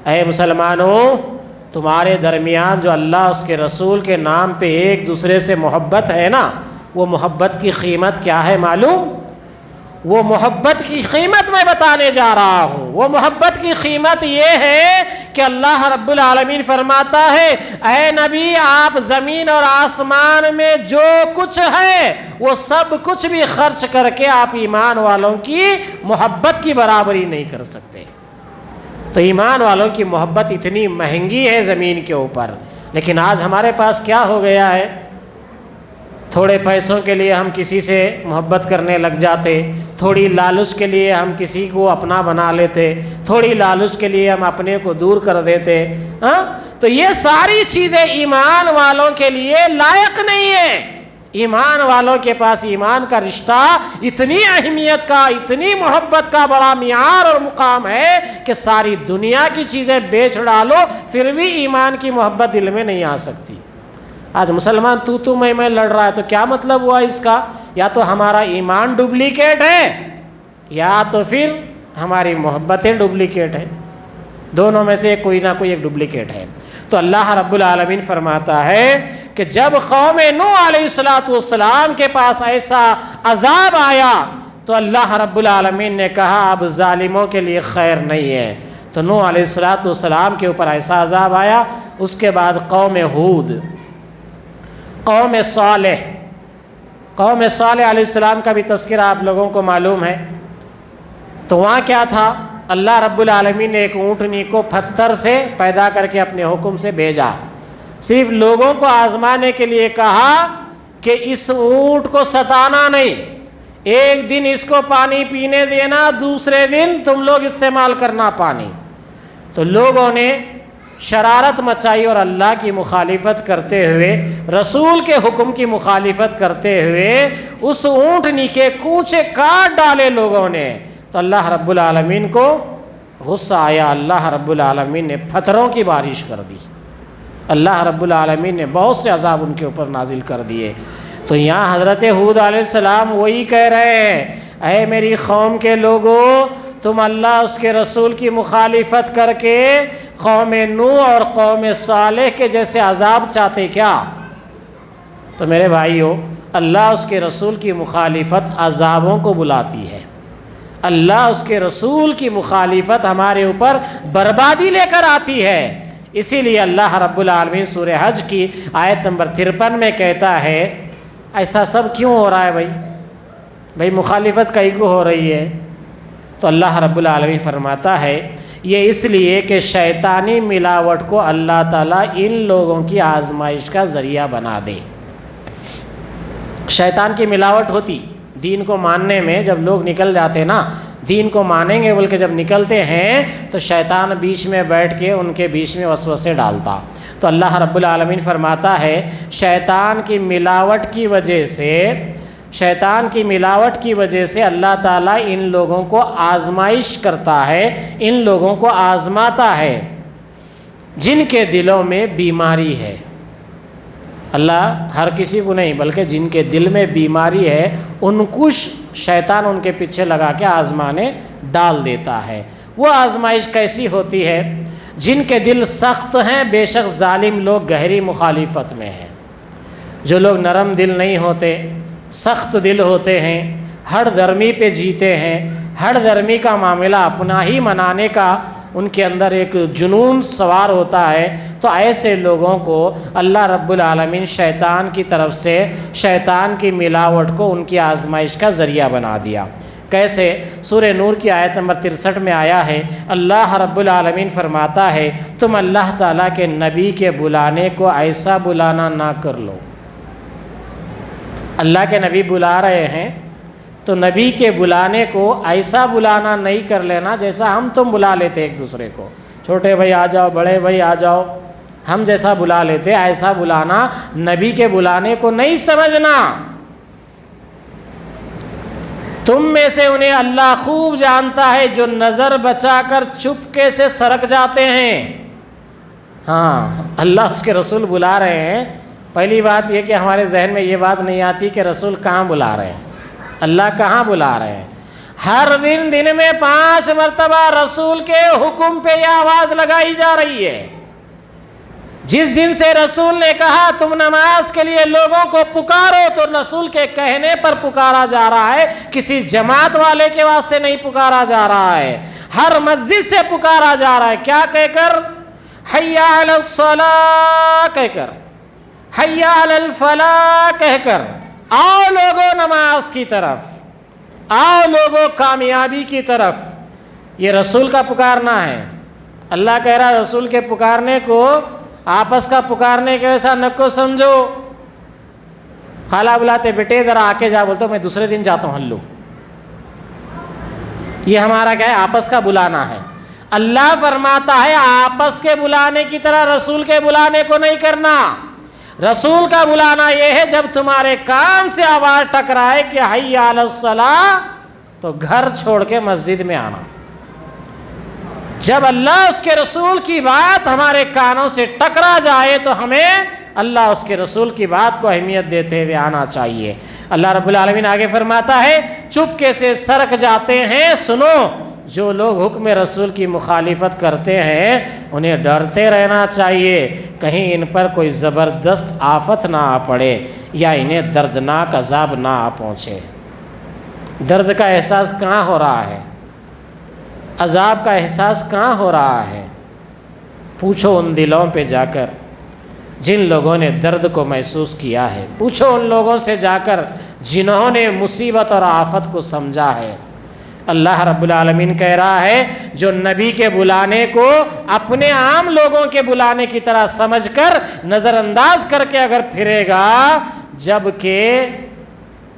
اے مسلمانوں, تمہارے درمیان جو اللہ اس کے رسول کے نام پہ ایک دوسرے سے محبت ہے نا, وہ محبت کی قیمت کیا ہے معلوم؟ وہ محبت کی قیمت میں بتانے جا رہا ہوں. وہ محبت کی قیمت یہ ہے کہ اللہ رب العالمین فرماتا ہے اے نبی آپ زمین اور آسمان میں جو کچھ ہے وہ سب کچھ بھی خرچ کر کے آپ ایمان والوں کی محبت کی برابری نہیں کر سکتے. تو ایمان والوں کی محبت اتنی مہنگی ہے زمین کے اوپر, لیکن آج ہمارے پاس کیا ہو گیا ہے, تھوڑے پیسوں کے لیے ہم کسی سے محبت کرنے لگ جاتے, تھوڑی لالچ کے لیے ہم کسی کو اپنا بنا لیتے, تھوڑی لالچ کے لیے ہم اپنے کو دور کر دیتے. تو یہ ساری چیزیں ایمان والوں کے لیے لائق نہیں ہے. ایمان والوں کے پاس ایمان کا رشتہ اتنی اہمیت کا, اتنی محبت کا بڑا معیار اور مقام ہے کہ ساری دنیا کی چیزیں بیچ ڈالو پھر بھی ایمان کی محبت دل میں نہیں آ سکتی. آج مسلمان تو میں لڑ رہا ہے تو کیا مطلب ہوا اس کا؟ یا تو ہمارا ایمان ڈپلیکیٹ ہے یا تو پھر ہماری محبتیں ڈپلیکیٹ ہیں, دونوں میں سے کوئی نہ کوئی ایک ڈپلیکیٹ ہے. تو اللہ رب العالمین فرماتا ہے کہ جب قوم نوح علیہ السلام کے پاس ایسا عذاب آیا تو اللہ رب العالمین نے کہا اب ظالموں کے لیے خیر نہیں ہے. تو نوح علیہ السلام کے اوپر ایسا عذاب آیا. اس کے بعد قوم ہود, قوم صالح علیہ السلام کا بھی تذکرہ آپ لوگوں کو معلوم ہے. تو وہاں کیا تھا, اللہ رب العالمین نے ایک اونٹنی کو پتھر سے پیدا کر کے اپنے حکم سے بھیجا, صرف لوگوں کو آزمانے کے لیے کہا کہ اس اونٹ کو ستانا نہیں, ایک دن اس کو پانی پینے دینا، دوسرے دن تم لوگ استعمال کرنا پانی۔ تو لوگوں نے شرارت مچائی اور اللہ کی مخالفت کرتے ہوئے، رسول کے حکم کی مخالفت کرتے ہوئے اس اونٹنی کے کونچے کاٹ ڈالے لوگوں نے۔ تو اللہ رب العالمین کو غصہ آیا، اللہ رب العالمین نے پتھروں کی بارش کر دی، اللہ رب العالمین نے بہت سے عذاب ان کے اوپر نازل کر دیے۔ تو یہاں حضرت ہود علیہ السلام وہی کہہ رہے ہیں، اے میری قوم کے لوگوں، تم اللہ اس کے رسول کی مخالفت کر کے قوم نوح اور قوم صالح کے جیسے عذاب چاہتے کیا؟ تو میرے بھائیو، اللہ اس کے رسول کی مخالفت عذابوں کو بلاتی ہے، اللہ اس کے رسول کی مخالفت ہمارے اوپر بربادی لے کر آتی ہے۔ اسی لیے اللہ رب العالمین سورہ حج کی آیت نمبر 53 میں کہتا ہے، ایسا سب کیوں ہو رہا ہے بھائی مخالفت کہیں کو ہو رہی ہے؟ تو اللہ رب العالمین فرماتا ہے، یہ اس لیے کہ شیطانی ملاوٹ کو اللہ تعالیٰ ان لوگوں کی آزمائش کا ذریعہ بنا دے۔ شیطان کی ملاوٹ ہوتی دین کو ماننے میں، جب لوگ نکل جاتے نا دین کو مانیں گے بلکہ جب نکلتے ہیں تو شیطان بیچ میں بیٹھ کے ان کے بیچ میں وسوسے ڈالتا۔ تو اللہ رب العالمین فرماتا ہے، شیطان کی ملاوٹ کی وجہ سے اللہ تعالیٰ ان لوگوں کو آزمائش کرتا ہے، ان لوگوں کو آزماتا ہے جن کے دلوں میں بیماری ہے۔ اللہ ہر کسی کو نہیں بلکہ جن کے دل میں بیماری ہے ان کو شیطان ان کے پیچھے لگا کے آزمانے ڈال دیتا ہے۔ وہ آزمائش کیسی ہوتی ہے؟ جن کے دل سخت ہیں، بے شک ظالم لوگ گہری مخالفت میں ہیں۔ جو لوگ نرم دل نہیں ہوتے، سخت دل ہوتے ہیں، ہر درمی پہ جیتے ہیں، ہر درمی کا معاملہ اپنا ہی منانے کا ان کے اندر ایک جنون سوار ہوتا ہے، تو ایسے لوگوں کو اللہ رب العالمین شیطان کی طرف سے شیطان کی ملاوٹ کو ان کی آزمائش کا ذریعہ بنا دیا۔ کیسے؟ سورہ نور کی آیت نمبر 63 میں آیا ہے، اللہ رب العالمین فرماتا ہے، تم اللہ تعالیٰ کے نبی کے بلانے کو ایسا بلانا نہ کر لو۔ اللہ کے نبی بلا رہے ہیں تو نبی کے بلانے کو ایسا بلانا نہیں کر لینا جیسا ہم تم بلا لیتے ایک دوسرے کو، چھوٹے بھائی آ جاؤ، بڑے بھائی آ جاؤ، ہم جیسا بلا لیتے ایسا بلانا نبی کے بلانے کو نہیں سمجھنا۔ تم میں سے انہیں اللہ خوب جانتا ہے جو نظر بچا کر چپکے سے سرک جاتے ہیں۔ ہاں، اللہ اس کے رسول بلا رہے ہیں، پہلی بات یہ کہ ہمارے ذہن میں یہ بات نہیں آتی کہ رسول کہاں بلا رہے ہیں، اللہ کہاں بلا رہے ہیں۔ ہر دن میں 5 مرتبہ رسول کے حکم پہ یہ آواز لگائی جا رہی ہے۔ جس دن سے رسول نے کہا تم نماز کے لیے لوگوں کو پکارو، تو رسول کے کہنے پر پکارا جا رہا ہے، کسی جماعت والے کے واسطے نہیں پکارا جا رہا ہے، ہر مسجد سے پکارا جا رہا ہے۔ کیا کہہ کر؟ حی علی الصلاۃ کہہ کر، حی علی الفلاح کہہ کر، آؤ لوگوں نماز کی طرف، آؤ لوگوں کامیابی کی طرف۔ یہ رسول کا پکارنا ہے۔ اللہ کہہ رہا ہے رسول کے پکارنے کو آپس کا پکارنے کے ایسا نہ کو سمجھو۔ خالہ بلاتے، بیٹے ذرا آ کے جا، بولتا میں دوسرے دن جاتا ہوں ہلو۔ یہ ہمارا کیا ہے؟ آپس کا بلانا ہے۔ اللہ فرماتا ہے آپس کے بلانے کی طرح رسول کے بلانے کو نہیں کرنا۔ رسول کا بلانا یہ ہے جب تمہارے کان سے آواز ٹکرائے کہ حی علی الصلاۃ، تو گھر چھوڑ کے مسجد میں آنا۔ جب اللہ اس کے رسول کی بات ہمارے کانوں سے ٹکرا جائے تو ہمیں اللہ اس کے رسول کی بات کو اہمیت دیتے ہوئے آنا چاہیے۔ اللہ رب العالمین آگے فرماتا ہے چپکے سے سرک جاتے ہیں۔ سنو، جو لوگ حکم رسول کی مخالفت کرتے ہیں انہیں ڈرتے رہنا چاہیے، کہیں ان پر کوئی زبردست آفت نہ آ پڑے یا انہیں دردناک عذاب نہ آ پہنچے۔ درد کا احساس کہاں ہو رہا ہے؟ عذاب کا احساس کہاں ہو رہا ہے؟ پوچھو ان دلوں پہ جا کر جن لوگوں نے درد کو محسوس کیا ہے، پوچھو ان لوگوں سے جا کر جنہوں نے مصیبت اور آفت کو سمجھا ہے۔ اللہ رب العالمین کہہ رہا ہے جو نبی کے بلانے کو اپنے عام لوگوں کے بلانے کی طرح سمجھ کر نظر انداز کر کے اگر پھرے گا، جبکہ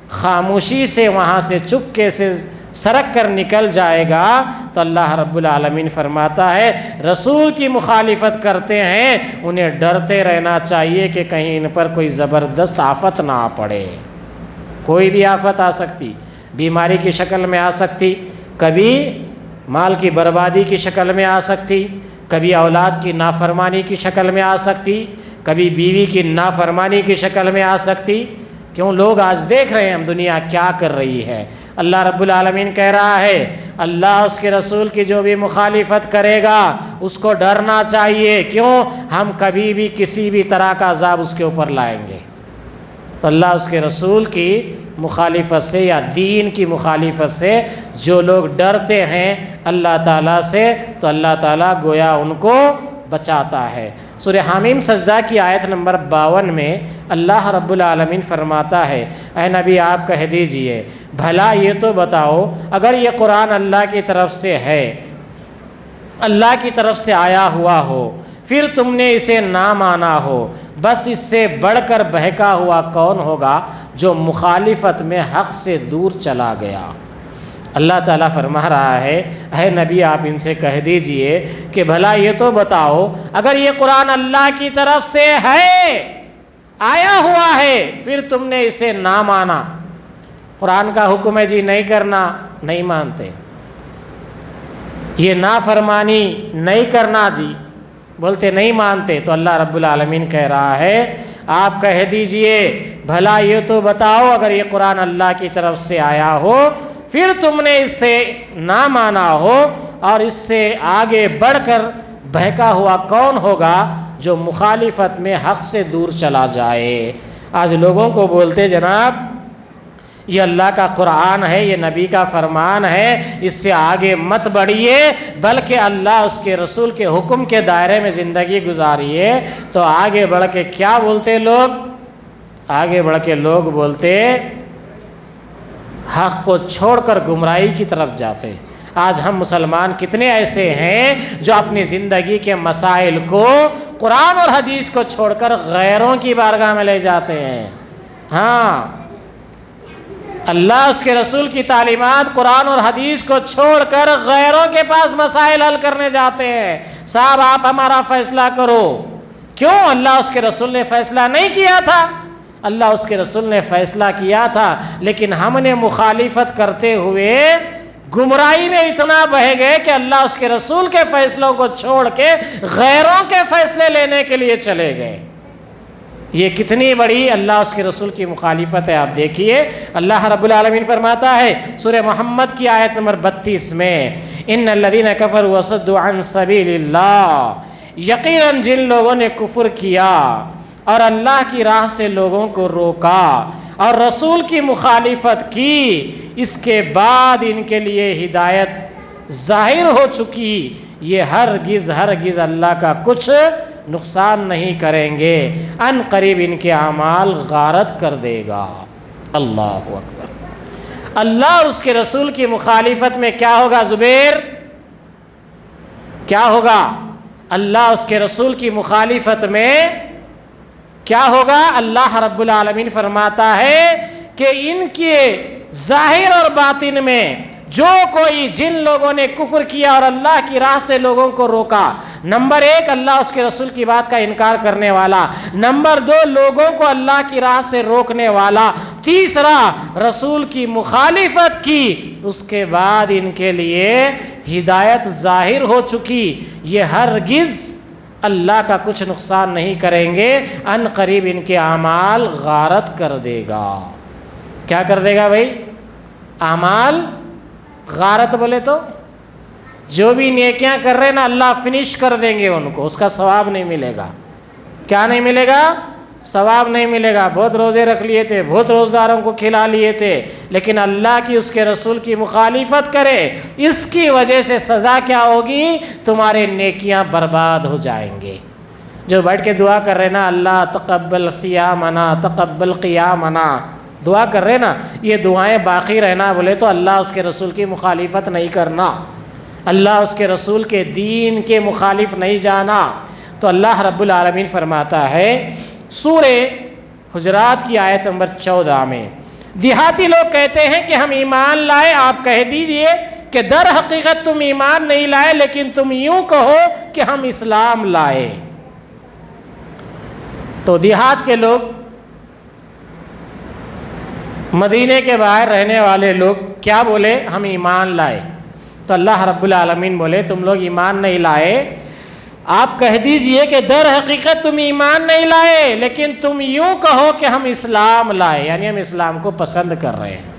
خاموشی سے وہاں سے چپکے سے سرک کر نکل جائے گا تو اللہ رب العالمین فرماتا ہے رسول کی مخالفت کرتے ہیں انہیں ڈرتے رہنا چاہیے کہ کہیں ان پر کوئی زبردست آفت نہ آ پڑے۔ کوئی بھی آفت آ سکتی، بیماری کی شکل میں آ سکتی، کبھی مال کی بربادی کی شکل میں آ سکتی، کبھی اولاد کی نافرمانی کی شکل میں آ سکتی، کبھی بیوی کی نافرمانی کی شکل میں آ سکتی۔ کیوں لوگ آج دیکھ رہے ہیں ہم دنیا کیا کر رہی ہے۔ اللہ رب العالمین کہہ رہا ہے اللہ اس کے رسول کی جو بھی مخالفت کرے گا اس کو ڈرنا چاہیے، کیوں؟ ہم کبھی بھی کسی بھی طرح کا عذاب اس کے اوپر لائیں گے۔ تو اللہ اس کے رسول کی مخالفت سے یا دین کی مخالفت سے جو لوگ ڈرتے ہیں اللہ تعالیٰ سے تو اللہ تعالیٰ گویا ان کو بچاتا ہے۔ سورہ حامیم سجدہ کی آیت نمبر 52 میں اللہ رب العالمین فرماتا ہے اے نبی آپ کہہ دیجئے بھلا یہ تو بتاؤ اگر یہ قرآن اللہ کی طرف سے ہے، اللہ کی طرف سے آیا ہوا ہو، پھر تم نے اسے نہ مانا ہو، بس اس سے بڑھ کر بہکا ہوا کون ہوگا جو مخالفت میں حق سے دور چلا گیا۔ اللہ تعالیٰ فرما رہا ہے اے نبی آپ ان سے کہہ دیجئے کہ بھلا یہ تو بتاؤ اگر یہ قرآن اللہ کی طرف سے ہے، آیا ہوا ہے، پھر تم نے اسے نہ مانا۔ قرآن کا حکم ہے جی نہیں کرنا، نہیں مانتے، یہ نافرمانی نہیں کرنا جی بولتے نہیں مانتے، تو اللہ رب العالمین کہہ رہا ہے آپ کہہ دیجئے بھلا یہ تو بتاؤ اگر یہ قرآن اللہ کی طرف سے آیا ہو پھر تم نے اس سے نہ مانا ہو اور اس سے آگے بڑھ کر بہکا ہوا کون ہوگا جو مخالفت میں حق سے دور چلا جائے۔ آج لوگوں کو بولتے جناب یہ اللہ کا قرآن ہے، یہ نبی کا فرمان ہے، اس سے آگے مت بڑھیے بلکہ اللہ اس کے رسول کے حکم کے دائرے میں زندگی گزاریے۔ تو آگے بڑھ کے کیا بولتے لوگ؟ آگے بڑھ کے لوگ بولتے حق کو چھوڑ کر گمراہی کی طرف جاتے۔ آج ہم مسلمان کتنے ایسے ہیں جو اپنی زندگی کے مسائل کو قرآن اور حدیث کو چھوڑ کر غیروں کی بارگاہ میں لے جاتے ہیں۔ ہاں اللہ اس کے رسول کی تعلیمات قرآن اور حدیث کو چھوڑ کر غیروں کے پاس مسائل حل کرنے جاتے ہیں۔ صاحب آپ ہمارا فیصلہ کرو، کیوں؟ اللہ اس کے رسول نے فیصلہ نہیں کیا تھا؟ اللہ اس کے رسول نے فیصلہ کیا تھا لیکن ہم نے مخالفت کرتے ہوئے گمراہی میں اتنا بہہ گئے کہ اللہ اس کے رسول کے فیصلوں کو چھوڑ کے غیروں کے فیصلے لینے کے لیے چلے گئے۔ یہ کتنی بڑی اللہ اس کے رسول کی مخالفت ہے۔ آپ دیکھیے اللہ رب العالمین فرماتا ہے سورہ محمد کی آیت نمبر 32 میں ان الذین کفروا وصدوا عن سبیل اللہ، یقیناً جن لوگوں نے کفر کیا اور اللہ کی راہ سے لوگوں کو روکا اور رسول کی مخالفت کی، اس کے بعد ان کے لیے ہدایت ظاہر ہو چکی، یہ ہرگز اللہ کا کچھ نقصان نہیں کریں گے، ان قریب ان کے اعمال غارت کر دے گا۔ اللہ اکبر۔ اللہ اور اس کے رسول کی مخالفت میں کیا ہوگا زبیر؟ کیا ہوگا؟ اللہ اس کے رسول کی مخالفت میں کیا ہوگا؟ اللہ رب العالمین فرماتا ہے کہ ان کے ظاہر اور باطن میں جو کوئی جن لوگوں نے کفر کیا اور اللہ کی راہ سے لوگوں کو روکا، نمبر 1 اللہ اس کے رسول کی بات کا انکار کرنے والا، نمبر 2 لوگوں کو اللہ کی راہ سے روکنے والا، تیسرا رسول کی مخالفت کی، اس کے بعد ان کے لیے ہدایت ظاہر ہو چکی، یہ ہرگز اللہ کا کچھ نقصان نہیں کریں گے، ان قریب ان کے اعمال غارت کر دے گا۔ کیا کر دے گا بھائی؟ اعمال غارت بولے تو جو بھی نیکیاں کر رہے ہیں نا اللہ فنش کر دیں گے ان کو، اس کا ثواب نہیں ملے گا۔ کیا نہیں ملے گا؟ ثواب نہیں ملے گا۔ بہت روزے رکھ لیے تھے، بہت روزداروں کو کھلا لیے تھے، لیکن اللہ کی اس کے رسول کی مخالفت کرے، اس کی وجہ سے سزا کیا ہوگی؟ تمہارے نیکیاں برباد ہو جائیں گے۔ جو بیٹھ کے دعا کر رہے نا اللہ تقبل صیامنا تقبل قیامنا، دعا کر رہے نا، یہ دعائیں باقی رہنا بولے تو اللہ اس کے رسول کی مخالفت نہیں کرنا، اللہ اس کے رسول کے دین کے مخالف نہیں جانا۔ تو اللہ رب العالمین فرماتا ہے سورہ حجرات کی آیت نمبر 14 میں دیہاتی لوگ کہتے ہیں کہ ہم ایمان لائے، آپ کہہ دیجئے کہ در حقیقت تم ایمان نہیں لائے، لیکن تم یوں کہو کہ ہم اسلام لائے۔ تو دیہات کے لوگ، مدینے کے باہر رہنے والے لوگ کیا بولے؟ ہم ایمان لائے۔ تو اللہ رب العالمین بولے تم لوگ ایمان نہیں لائے، آپ کہہ دیجئے کہ در حقیقت تم ایمان نہیں لائے، لیکن تم یوں کہو کہ ہم اسلام لائے، یعنی ہم اسلام کو پسند کر رہے ہیں۔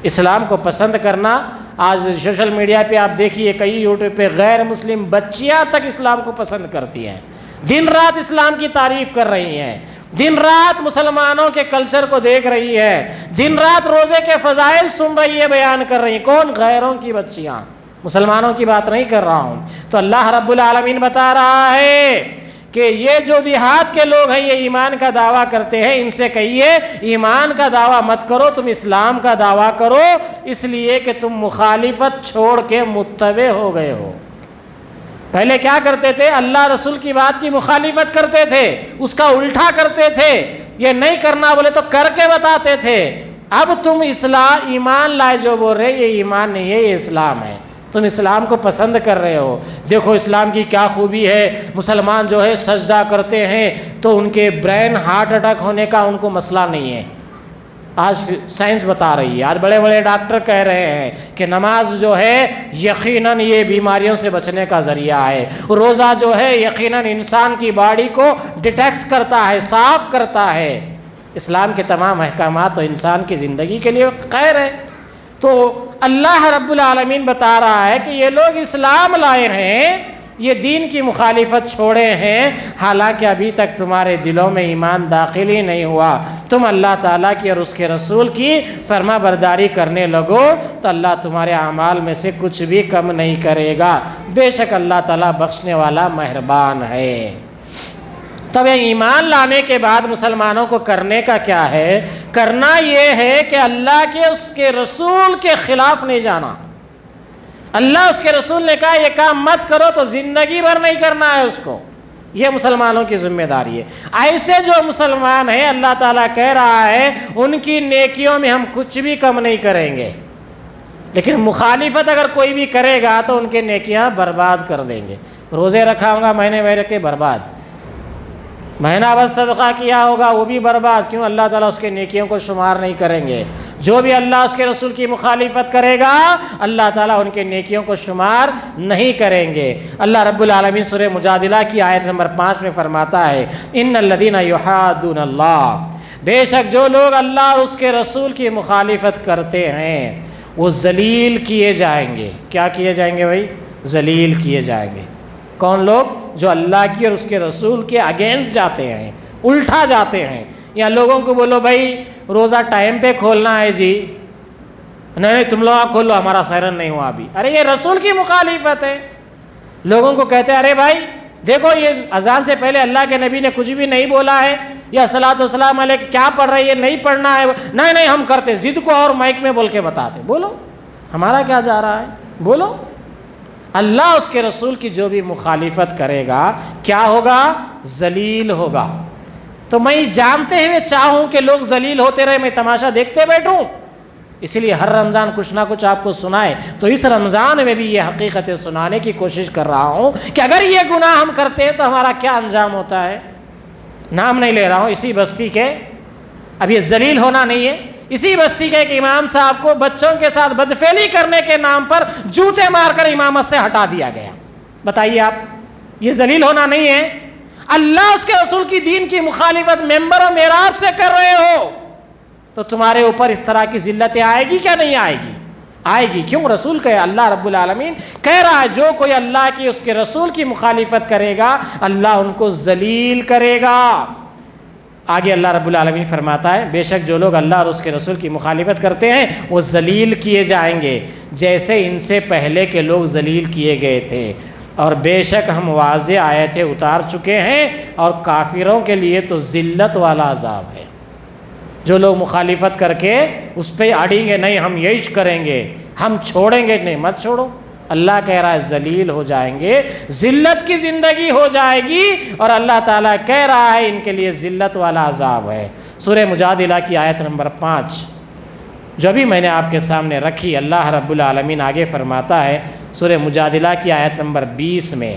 اسلام کو پسند کرنا، آج سوشل میڈیا پہ آپ دیکھیے کئی یوٹیوب پہ غیر مسلم بچیاں تک اسلام کو پسند کرتی ہیں، دن رات اسلام کی تعریف کر رہی ہیں، دن رات مسلمانوں کے کلچر کو دیکھ رہی ہے، دن رات روزے کے فضائل سن رہی ہے، بیان کر رہی ہیں۔ کون؟ غیروں کی بچیاں، مسلمانوں کی بات نہیں کر رہا ہوں۔ تو اللہ رب العالمین بتا رہا ہے کہ یہ جو دیہات کے لوگ ہیں یہ ایمان کا دعویٰ کرتے ہیں، ان سے کہیے ایمان کا دعویٰ مت کرو، تم اسلام کا دعویٰ کرو، اس لیے کہ تم مخالفت چھوڑ کے متبع ہو گئے ہو۔ پہلے کیا کرتے تھے؟ اللہ رسول کی بات کی مخالفت کرتے تھے، اس کا الٹا کرتے تھے، یہ نہیں کرنا بولے تو کر کے بتاتے تھے۔ اب تم ایمان لائے جو بول رہے یہ ایمان نہیں ہے، یہ اسلام ہے، تم اسلام کو پسند کر رہے ہو۔ دیکھو اسلام کی کیا خوبی ہے، مسلمان جو ہے سجدہ کرتے ہیں تو ان کے برین ہارٹ اٹیک ہونے کا ان کو مسئلہ نہیں ہے۔ آج سائنس بتا رہی ہے، آج بڑے بڑے ڈاکٹر کہہ رہے ہیں کہ نماز جو ہے یقیناً یہ بیماریوں سے بچنے کا ذریعہ ہے، روزہ جو ہے یقیناً انسان کی باڈی کو ڈیٹیکس کرتا ہے، صاف کرتا ہے۔ اسلام کے تمام احکامات تو انسان کی زندگی کے لیے خیر ہے۔ تو اللہ رب العالمین بتا رہا ہے کہ یہ لوگ اسلام لائے ہیں، یہ دین کی مخالفت چھوڑے ہیں، حالانکہ ابھی تک تمہارے دلوں میں ایمان داخل ہی نہیں ہوا، تم اللہ تعالیٰ کی اور اس کے رسول کی فرما برداری کرنے لگو تو اللہ تمہارے اعمال میں سے کچھ بھی کم نہیں کرے گا، بے شک اللہ تعالیٰ بخشنے والا مہربان ہے۔ تب ایمان لانے کے بعد مسلمانوں کو کرنے کا کیا ہے؟ کرنا یہ ہے کہ اللہ کے اس کے رسول کے خلاف نہیں جانا۔ اللہ اس کے رسول نے کہا یہ کام مت کرو تو زندگی بھر نہیں کرنا ہے اس کو، یہ مسلمانوں کی ذمہ داری ہے۔ ایسے جو مسلمان ہیں اللہ تعالیٰ کہہ رہا ہے ان کی نیکیوں میں ہم کچھ بھی کم نہیں کریں گے، لیکن مخالفت اگر کوئی بھی کرے گا تو ان کے نیکیاں برباد کر دیں گے۔ روزے رکھا ہوگا مہینے کے برباد، مہینہ بھر صدقہ کیا ہوگا وہ بھی برباد، کیوں؟ اللہ تعالیٰ اس کے نیکیوں کو شمار نہیں کریں گے۔ جو بھی اللہ اس کے رسول کی مخالفت کرے گا اللہ تعالیٰ ان کے نیکیوں کو شمار نہیں کریں گے۔ اللہ رب العالمین سورہ مجادلہ کی آیت نمبر 5 میں فرماتا ہے ان الذین یحادون اللہ، بے شک جو لوگ اللہ اور اس کے رسول کی مخالفت کرتے ہیں وہ ذلیل کیے جائیں گے۔ کیا کیے جائیں گے بھائی؟ ذلیل کیے جائیں گے۔ کون لوگ؟ جو اللہ کی اور اس کے رسول کے اگینسٹ جاتے ہیں، الٹا جاتے ہیں۔ یا لوگوں کو بولو بھائی روزہ ٹائم پہ کھولنا ہے جی، نہیں تم لوگ کھولو ہمارا سحرن نہیں ہوا ابھی، ارے یہ رسول کی مخالفت ہے۔ لوگوں کو کہتے ہیں ارے بھائی دیکھو یہ اذان سے پہلے اللہ کے نبی نے کچھ بھی نہیں بولا ہے، یا صلاۃ والسلام علیہ کیا پڑھ رہے ہیں، یہ نہیں پڑھنا ہے، نہیں ہم کرتے، ضد کو اور مائک میں بول کے بتاتے، بولو ہمارا کیا جا رہا ہے، بولو۔ اللہ اس کے رسول کی جو بھی مخالفت کرے گا کیا ہوگا؟ ذلیل ہوگا۔ تو میں جانتے ہوئے چاہوں کہ لوگ ذلیل ہوتے رہے، میں تماشا دیکھتے بیٹھوں؟ اسی لیے ہر رمضان کچھ نہ کچھ آپ کو سنائے، تو اس رمضان میں بھی یہ حقیقت سنانے کی کوشش کر رہا ہوں کہ اگر یہ گناہ ہم کرتے ہیں تو ہمارا کیا انجام ہوتا ہے۔ نام نہیں لے رہا ہوں، اسی بستی کے، اب یہ ذلیل ہونا نہیں ہے، اسی بستی کے ایک امام صاحب کو بچوں کے ساتھ بدفعلی کرنے کے نام پر جوتے مار کر امامت سے ہٹا دیا گیا۔ بتائیے آپ، یہ ذلیل ہونا نہیں ہے؟ اللہ اس کے رسول کی دین کی مخالفت ممبر و محراب سے کر رہے ہو تو تمہارے اوپر اس طرح کی ذلتیں آئے گی کیا نہیں آئے گی؟ آئے گی۔ کیوں؟ رسول کہے، اللہ رب العالمین کہہ رہا ہے جو کوئی اللہ کی اس کے رسول کی مخالفت کرے گا اللہ ان کو ذلیل کرے گا۔ آگے اللہ رب العالمین فرماتا ہے بے شک جو لوگ اللہ اور اس کے رسول کی مخالفت کرتے ہیں وہ ذلیل کیے جائیں گے جیسے ان سے پہلے کے لوگ ذلیل کیے گئے تھے، اور بے شک ہم واضح آیتیں اتار چکے ہیں اور کافروں کے لیے تو ذلت والا عذاب ہے۔ جو لوگ مخالفت کر کے اس پہ اڑیں گے نہیں ہم یہی کریں گے، ہم چھوڑیں گے نہیں، مت چھوڑو۔ اللہ کہہ رہا ہے ذلیل ہو جائیں گے، ذلت کی زندگی ہو جائے گی، اور اللہ تعالیٰ کہہ رہا ہے ان کے لیے ذلت والا عذاب ہے۔ سورہ مجادلہ کی آیت نمبر 5 جو بھی میں نے آپ کے سامنے رکھی۔ اللہ رب العالمین آگے فرماتا ہے سورہ مجادلہ کی آیت نمبر 20 میں،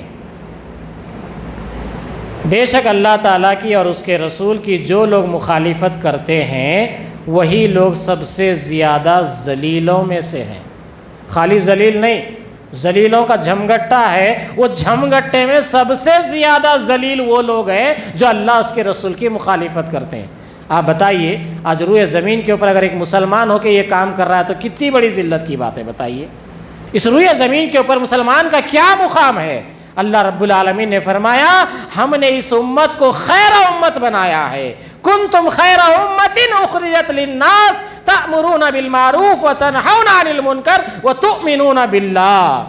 بے شک اللہ تعالیٰ کی اور اس کے رسول کی جو لوگ مخالفت کرتے ہیں وہی لوگ سب سے زیادہ ذلیلوں میں سے ہیں۔ خالی ذلیل نہیں، ذلیلوں کا جھمگٹا ہے، وہ جھمگٹے میں سب سے زیادہ ذلیل وہ لوگ ہیں جو اللہ اس کے رسول کی مخالفت کرتے ہیں۔ آپ بتائیے آج روئے زمین کے اوپر اگر ایک مسلمان ہو کے یہ کام کر رہا ہے تو کتنی بڑی ذلت کی بات ہے، بتائیے۔ اس روئے زمین کے اوپر مسلمان کا کیا مقام ہے؟ اللہ رب العالمین نے فرمایا ہم نے اس امت کو خیر امت بنایا ہے، کنتم خیر امت اخرجت للناس تأمرون بالمعروف وتنہون عن المنکر وتؤمنون باللہ۔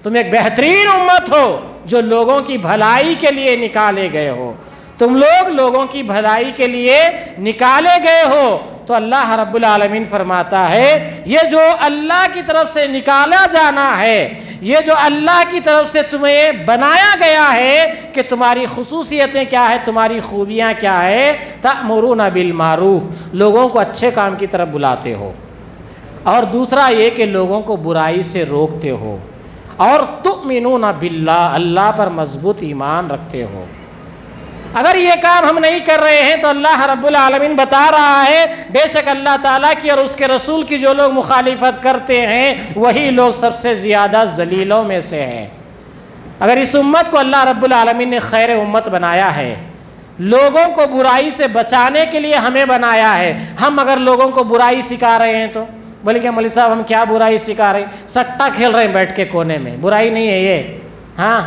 تم ایک بہترین امت ہو جو لوگوں کی بھلائی کے لیے نکالے گئے ہو، تم لوگ لوگوں کی بھلائی کے لیے نکالے گئے ہو۔ تو اللہ رب العالمین فرماتا ہے یہ جو اللہ کی طرف سے نکالا جانا ہے، یہ جو اللہ کی طرف سے تمہیں بنایا گیا ہے کہ تمہاری خصوصیتیں کیا ہے، تمہاری خوبیاں کیا ہے، تأمرون بالمعروف، لوگوں کو اچھے کام کی طرف بلاتے ہو، اور دوسرا یہ کہ لوگوں کو برائی سے روکتے ہو، اور تؤمنون باللہ، اللہ پر مضبوط ایمان رکھتے ہو۔ اگر یہ کام ہم نہیں کر رہے ہیں تو اللہ رب العالمین بتا رہا ہے بے شک اللہ تعالیٰ کی اور اس کے رسول کی جو لوگ مخالفت کرتے ہیں وہی لوگ سب سے زیادہ ذلیلوں میں سے ہیں۔ اگر اس امت کو اللہ رب العالمین نے خیر امت بنایا ہے، لوگوں کو برائی سے بچانے کے لیے ہمیں بنایا ہے، ہم اگر لوگوں کو برائی سکھا رہے ہیں تو بولے کہ مولوی صاحب ہم کیا برائی سکھا رہے ہیں؟ سٹا کھیل رہے ہیں بیٹھ کے کونے میں، برائی نہیں ہے یہ؟ ہاں،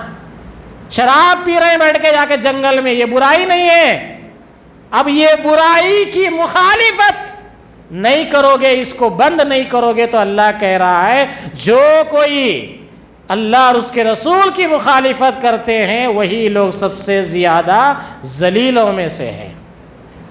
شراب پی رہے ہیں بیٹھ کے جا کے جنگل میں، یہ برائی نہیں ہے؟ اب یہ برائی کی مخالفت نہیں کرو گے، اس کو بند نہیں کرو گے تو اللہ کہہ رہا ہے جو کوئی اللہ اور اس کے رسول کی مخالفت کرتے ہیں وہی لوگ سب سے زیادہ ذلیلوں میں سے ہیں۔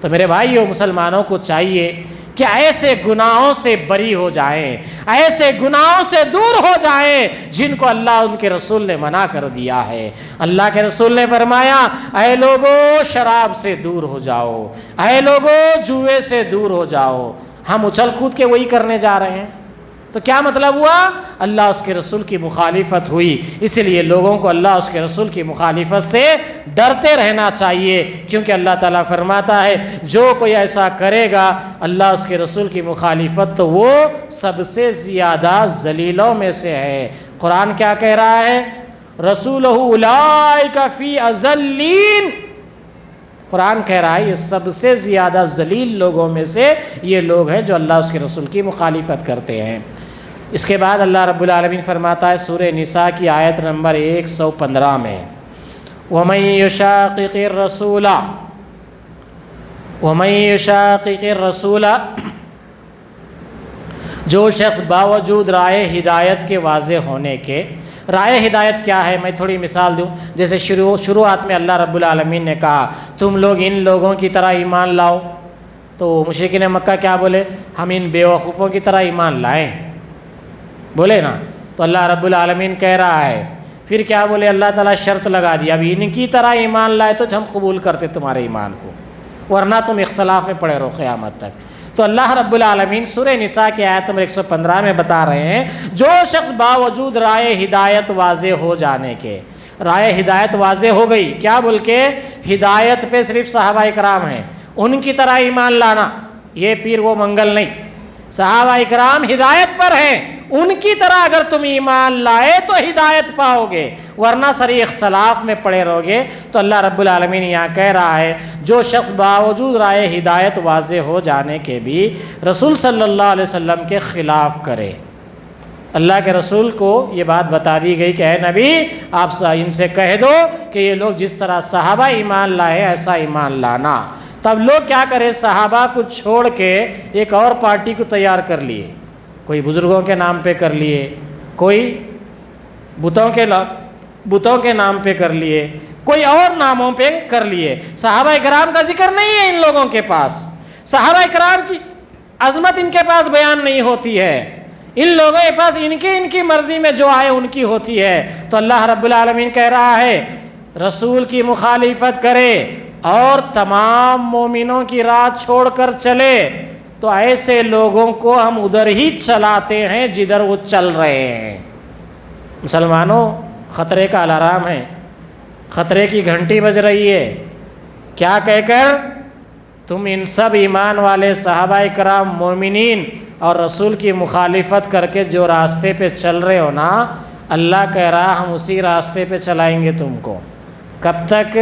تو میرے بھائیو مسلمانوں کو چاہیے کہ ایسے گناہوں سے بری ہو جائیں، ایسے گناہوں سے دور ہو جائیں جن کو اللہ ان کے رسول نے منع کر دیا ہے۔ اللہ کے رسول نے فرمایا اے لوگو شراب سے دور ہو جاؤ، اے لوگو جوئے سے دور ہو جاؤ۔ ہم اچھل کود کے وہی کرنے جا رہے ہیں، تو کیا مطلب ہوا؟ اللہ اس کے رسول کی مخالفت ہوئی۔ اس لیے لوگوں کو اللہ اس کے رسول کی مخالفت سے ڈرتے رہنا چاہیے، کیونکہ اللہ تعالیٰ فرماتا ہے جو کوئی ایسا کرے گا اللہ اس کے رسول کی مخالفت تو وہ سب سے زیادہ ذلیلوں میں سے ہے۔ قرآن کیا کہہ رہا ہے؟ رسولہ اولئک فی اذلین، قرآن کہہ رہا ہے یہ سب سے زیادہ ذلیل لوگوں میں سے یہ لوگ ہیں جو اللہ اس کے رسول کی مخالفت کرتے ہیں۔ اس کے بعد اللہ رب العالمین فرماتا ہے سورہ نساء کی آیت نمبر 115 میں وَمَن يُشَاقِقِ الرَّسُولَ وَمَن يُشَاقِقِ الرَّسُولَ، جو شخص باوجود رائے ہدایت کے واضح ہونے کے، رائے ہدایت کیا ہے میں تھوڑی مثال دوں، جیسے شروعات میں اللہ رب العالمین نے کہا تم لوگ ان لوگوں کی طرح ایمان لاؤ، تو مشرکین مکہ کیا بولے؟ ہم ان بیوقوفوں کی طرح ایمان لائیں، بولے نا؟ تو اللہ رب العالمین کہہ رہا ہے پھر کیا بولے؟ اللہ تعالیٰ شرط لگا دیا اب ان کی طرح ایمان لائے تو ہم قبول کرتے تمہارے ایمان کو، ورنہ تم اختلاف میں پڑے رہو قیامت تک۔ تو اللہ رب العالمین سورہ نساء کی آیت نمبر 115 میں بتا رہے ہیں جو شخص باوجود رائے ہدایت واضح ہو جانے کے، رائے ہدایت واضح ہو گئی، کیا بول کے؟ ہدایت پہ صرف صحابہ اکرام ہیں، ان کی طرح ایمان لانا، یہ پیر وہ منگل نہیں، صحابہ اکرام ہدایت پر ہیں، ان کی طرح اگر تم ایمان لائے تو ہدایت پاؤ گے، ورنہ سری اختلاف میں پڑے رہو گے۔ تو اللہ رب العالمین یہاں کہہ رہا ہے جو شخص باوجود رائے ہدایت واضح ہو جانے کے بھی رسول صلی اللہ علیہ وسلم کے خلاف کرے، اللہ کے رسول کو یہ بات بتا دی گئی کہ اے نبی آپ ان سے کہہ دو کہ یہ لوگ جس طرح صحابہ ایمان لائے ایسا ایمان لانا۔ تب لوگ کیا کرے؟ صحابہ کو چھوڑ کے ایک اور پارٹی کو تیار کر لیے، کوئی بزرگوں کے نام پہ کر لیے، کوئی بتوں کے نام پہ کر لیے، کوئی اور ناموں پہ کر لیے۔ صحابہ اکرام کا ذکر نہیں ہے ان لوگوں کے پاس، صحابہ اکرام کی عظمت ان کے پاس بیان نہیں ہوتی ہے، ان لوگوں کے پاس ان کی مرضی میں جو آئے ان کی ہوتی ہے۔ تو اللہ رب العالمین کہہ رہا ہے رسول کی مخالفت کرے اور تمام مومنوں کی راہ چھوڑ کر چلے، تو ایسے لوگوں کو ہم ادھر ہی چلاتے ہیں جدھر وہ چل رہے ہیں۔ مسلمانوں، خطرے کا الارم ہے، خطرے کی گھنٹی بج رہی ہے۔ کیا کہہ کر؟ تم ان سب ایمان والے صحابہ کرام، مومنین اور رسول کی مخالفت کر کے جو راستے پہ چل رہے ہو نا، اللہ کہہ رہا ہم اسی راستے پہ چلائیں گے تم کو۔ کب تک؟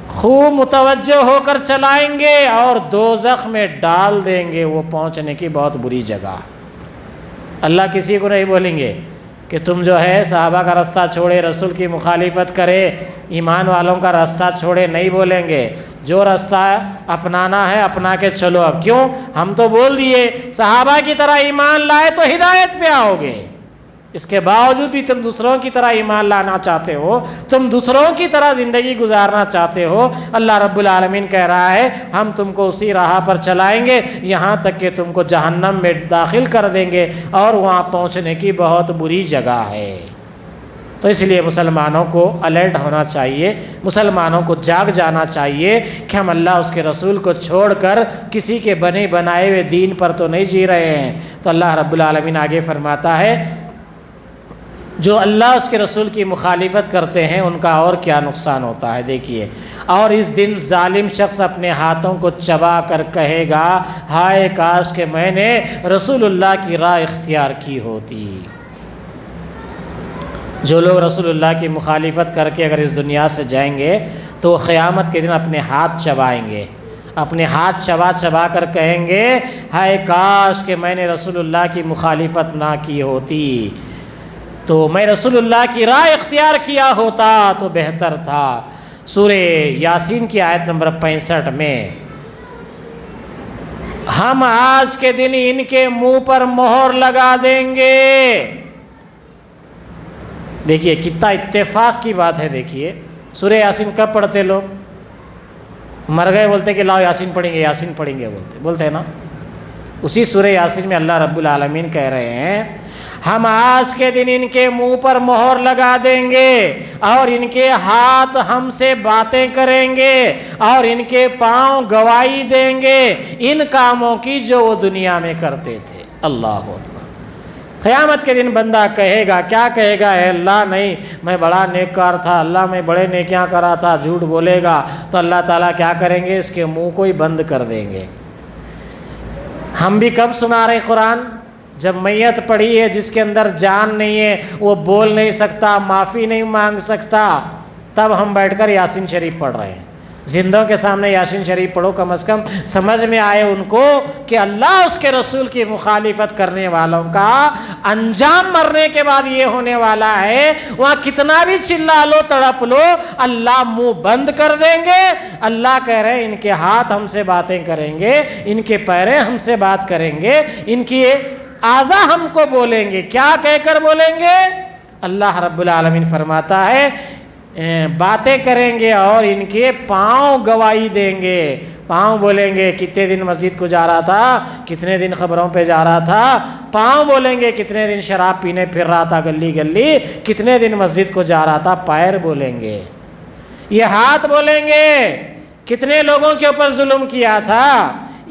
خوب متوجہ ہو کر چلائیں گے اور دوزخ میں ڈال دیں گے، وہ پہنچنے کی بہت بری جگہ۔ اللہ کسی کو نہیں بولیں گے کہ تم جو ہے صحابہ کا راستہ چھوڑے، رسول کی مخالفت کرے، ایمان والوں کا راستہ چھوڑے، نہیں بولیں گے۔ جو راستہ اپنانا ہے اپنا کے چلو۔ اب کیوں؟ ہم تو بول دیے صحابہ کی طرح ایمان لائے تو ہدایت پہ آؤ گے، اس کے باوجود بھی تم دوسروں کی طرح ایمان لانا چاہتے ہو، تم دوسروں کی طرح زندگی گزارنا چاہتے ہو۔ اللہ رب العالمین کہہ رہا ہے ہم تم کو اسی راہ پر چلائیں گے یہاں تک کہ تم کو جہنم میں داخل کر دیں گے، اور وہاں پہنچنے کی بہت بری جگہ ہے۔ تو اس لیے مسلمانوں کو الرٹ ہونا چاہیے، مسلمانوں کو جاگ جانا چاہیے کہ ہم اللہ اس کے رسول کو چھوڑ کر کسی کے بنے بنائے ہوئے دین پر تو نہیں جی رہے ہیں۔ تو اللہ رب العالمین آگے فرماتا ہے جو اللہ اس کے رسول کی مخالفت کرتے ہیں ان کا اور کیا نقصان ہوتا ہے۔ دیکھیے، اور اس دن ظالم شخص اپنے ہاتھوں کو چبا کر کہے گا ہائے کاش کہ میں نے رسول اللہ کی راہ اختیار کی ہوتی۔ جو لوگ رسول اللہ کی مخالفت کر کے اگر اس دنیا سے جائیں گے تو وہ قیامت کے دن اپنے ہاتھ چبائیں گے، اپنے ہاتھ چبا چبا کر کہیں گے ہائے کاش کہ میں نے رسول اللہ کی مخالفت نہ کی ہوتی، تو میں رسول اللہ کی راہ اختیار کیا ہوتا تو بہتر تھا۔ سورہ یاسین کی آیت نمبر 65 میں ہم آج کے دن ان کے منہ پر مہر لگا دیں گے۔ دیکھیے کتنا اتفاق کی بات ہے۔ دیکھیے سورہ یاسین کب پڑھتے لوگ؟ مر گئے بولتے کہ لاؤ یاسین پڑھیں گے، یاسین پڑھیں گے بولتے ہیں نا۔ اسی سورہ یاسین میں اللہ رب العالمین کہہ رہے ہیں ہم آج کے دن ان کے منہ پر مہر لگا دیں گے اور ان کے ہاتھ ہم سے باتیں کریں گے اور ان کے پاؤں گواہی دیں گے ان کاموں کی جو وہ دنیا میں کرتے تھے۔ اللہ اکبر۔ قیامت کے دن بندہ کہے گا، کیا کہے گا؟ اے اللہ نہیں میں بڑا نیککار تھا، اللہ میں بڑے نیکیاں کرا تھا، جھوٹ بولے گا تو اللہ تعالیٰ کیا کریں گے؟ اس کے منہ کو ہی بند کر دیں گے۔ ہم بھی کب سنا رہے قرآن؟ جب میت پڑی ہے جس کے اندر جان نہیں ہے، وہ بول نہیں سکتا، معافی نہیں مانگ سکتا، تب ہم بیٹھ کر یاسین شریف پڑھ رہے ہیں۔ زندوں کے سامنے یاسین شریف پڑھو، کم از کم سمجھ میں آئے ان کو کہ اللہ اس کے رسول کی مخالفت کرنے والوں کا انجام مرنے کے بعد یہ ہونے والا ہے۔ وہاں کتنا بھی چلا لو تڑپ لو اللہ منہ بند کر دیں گے۔ اللہ کہہ رہے ہیں ان کے ہاتھ ہم سے باتیں کریں گے، ان کے پیریں ہم سے بات کریں گے، ان کی اعضاء ہم کو بولیں گے۔ کیا کہہ کر بولیں گے؟ اللہ رب العالمین فرماتا ہے باتیں کریں گے اور ان کے پاؤں گواہی دیں گے۔ پاؤں بولیں گے کتنے دن مسجد کو جا رہا تھا، کتنے دن خبروں پہ جا رہا تھا۔ پاؤں بولیں گے کتنے دن شراب پینے پھر رہا تھا گلی گلی، کتنے دن مسجد کو جا رہا تھا۔ پیر بولیں گے، یہ ہاتھ بولیں گے کتنے لوگوں کے اوپر ظلم کیا تھا۔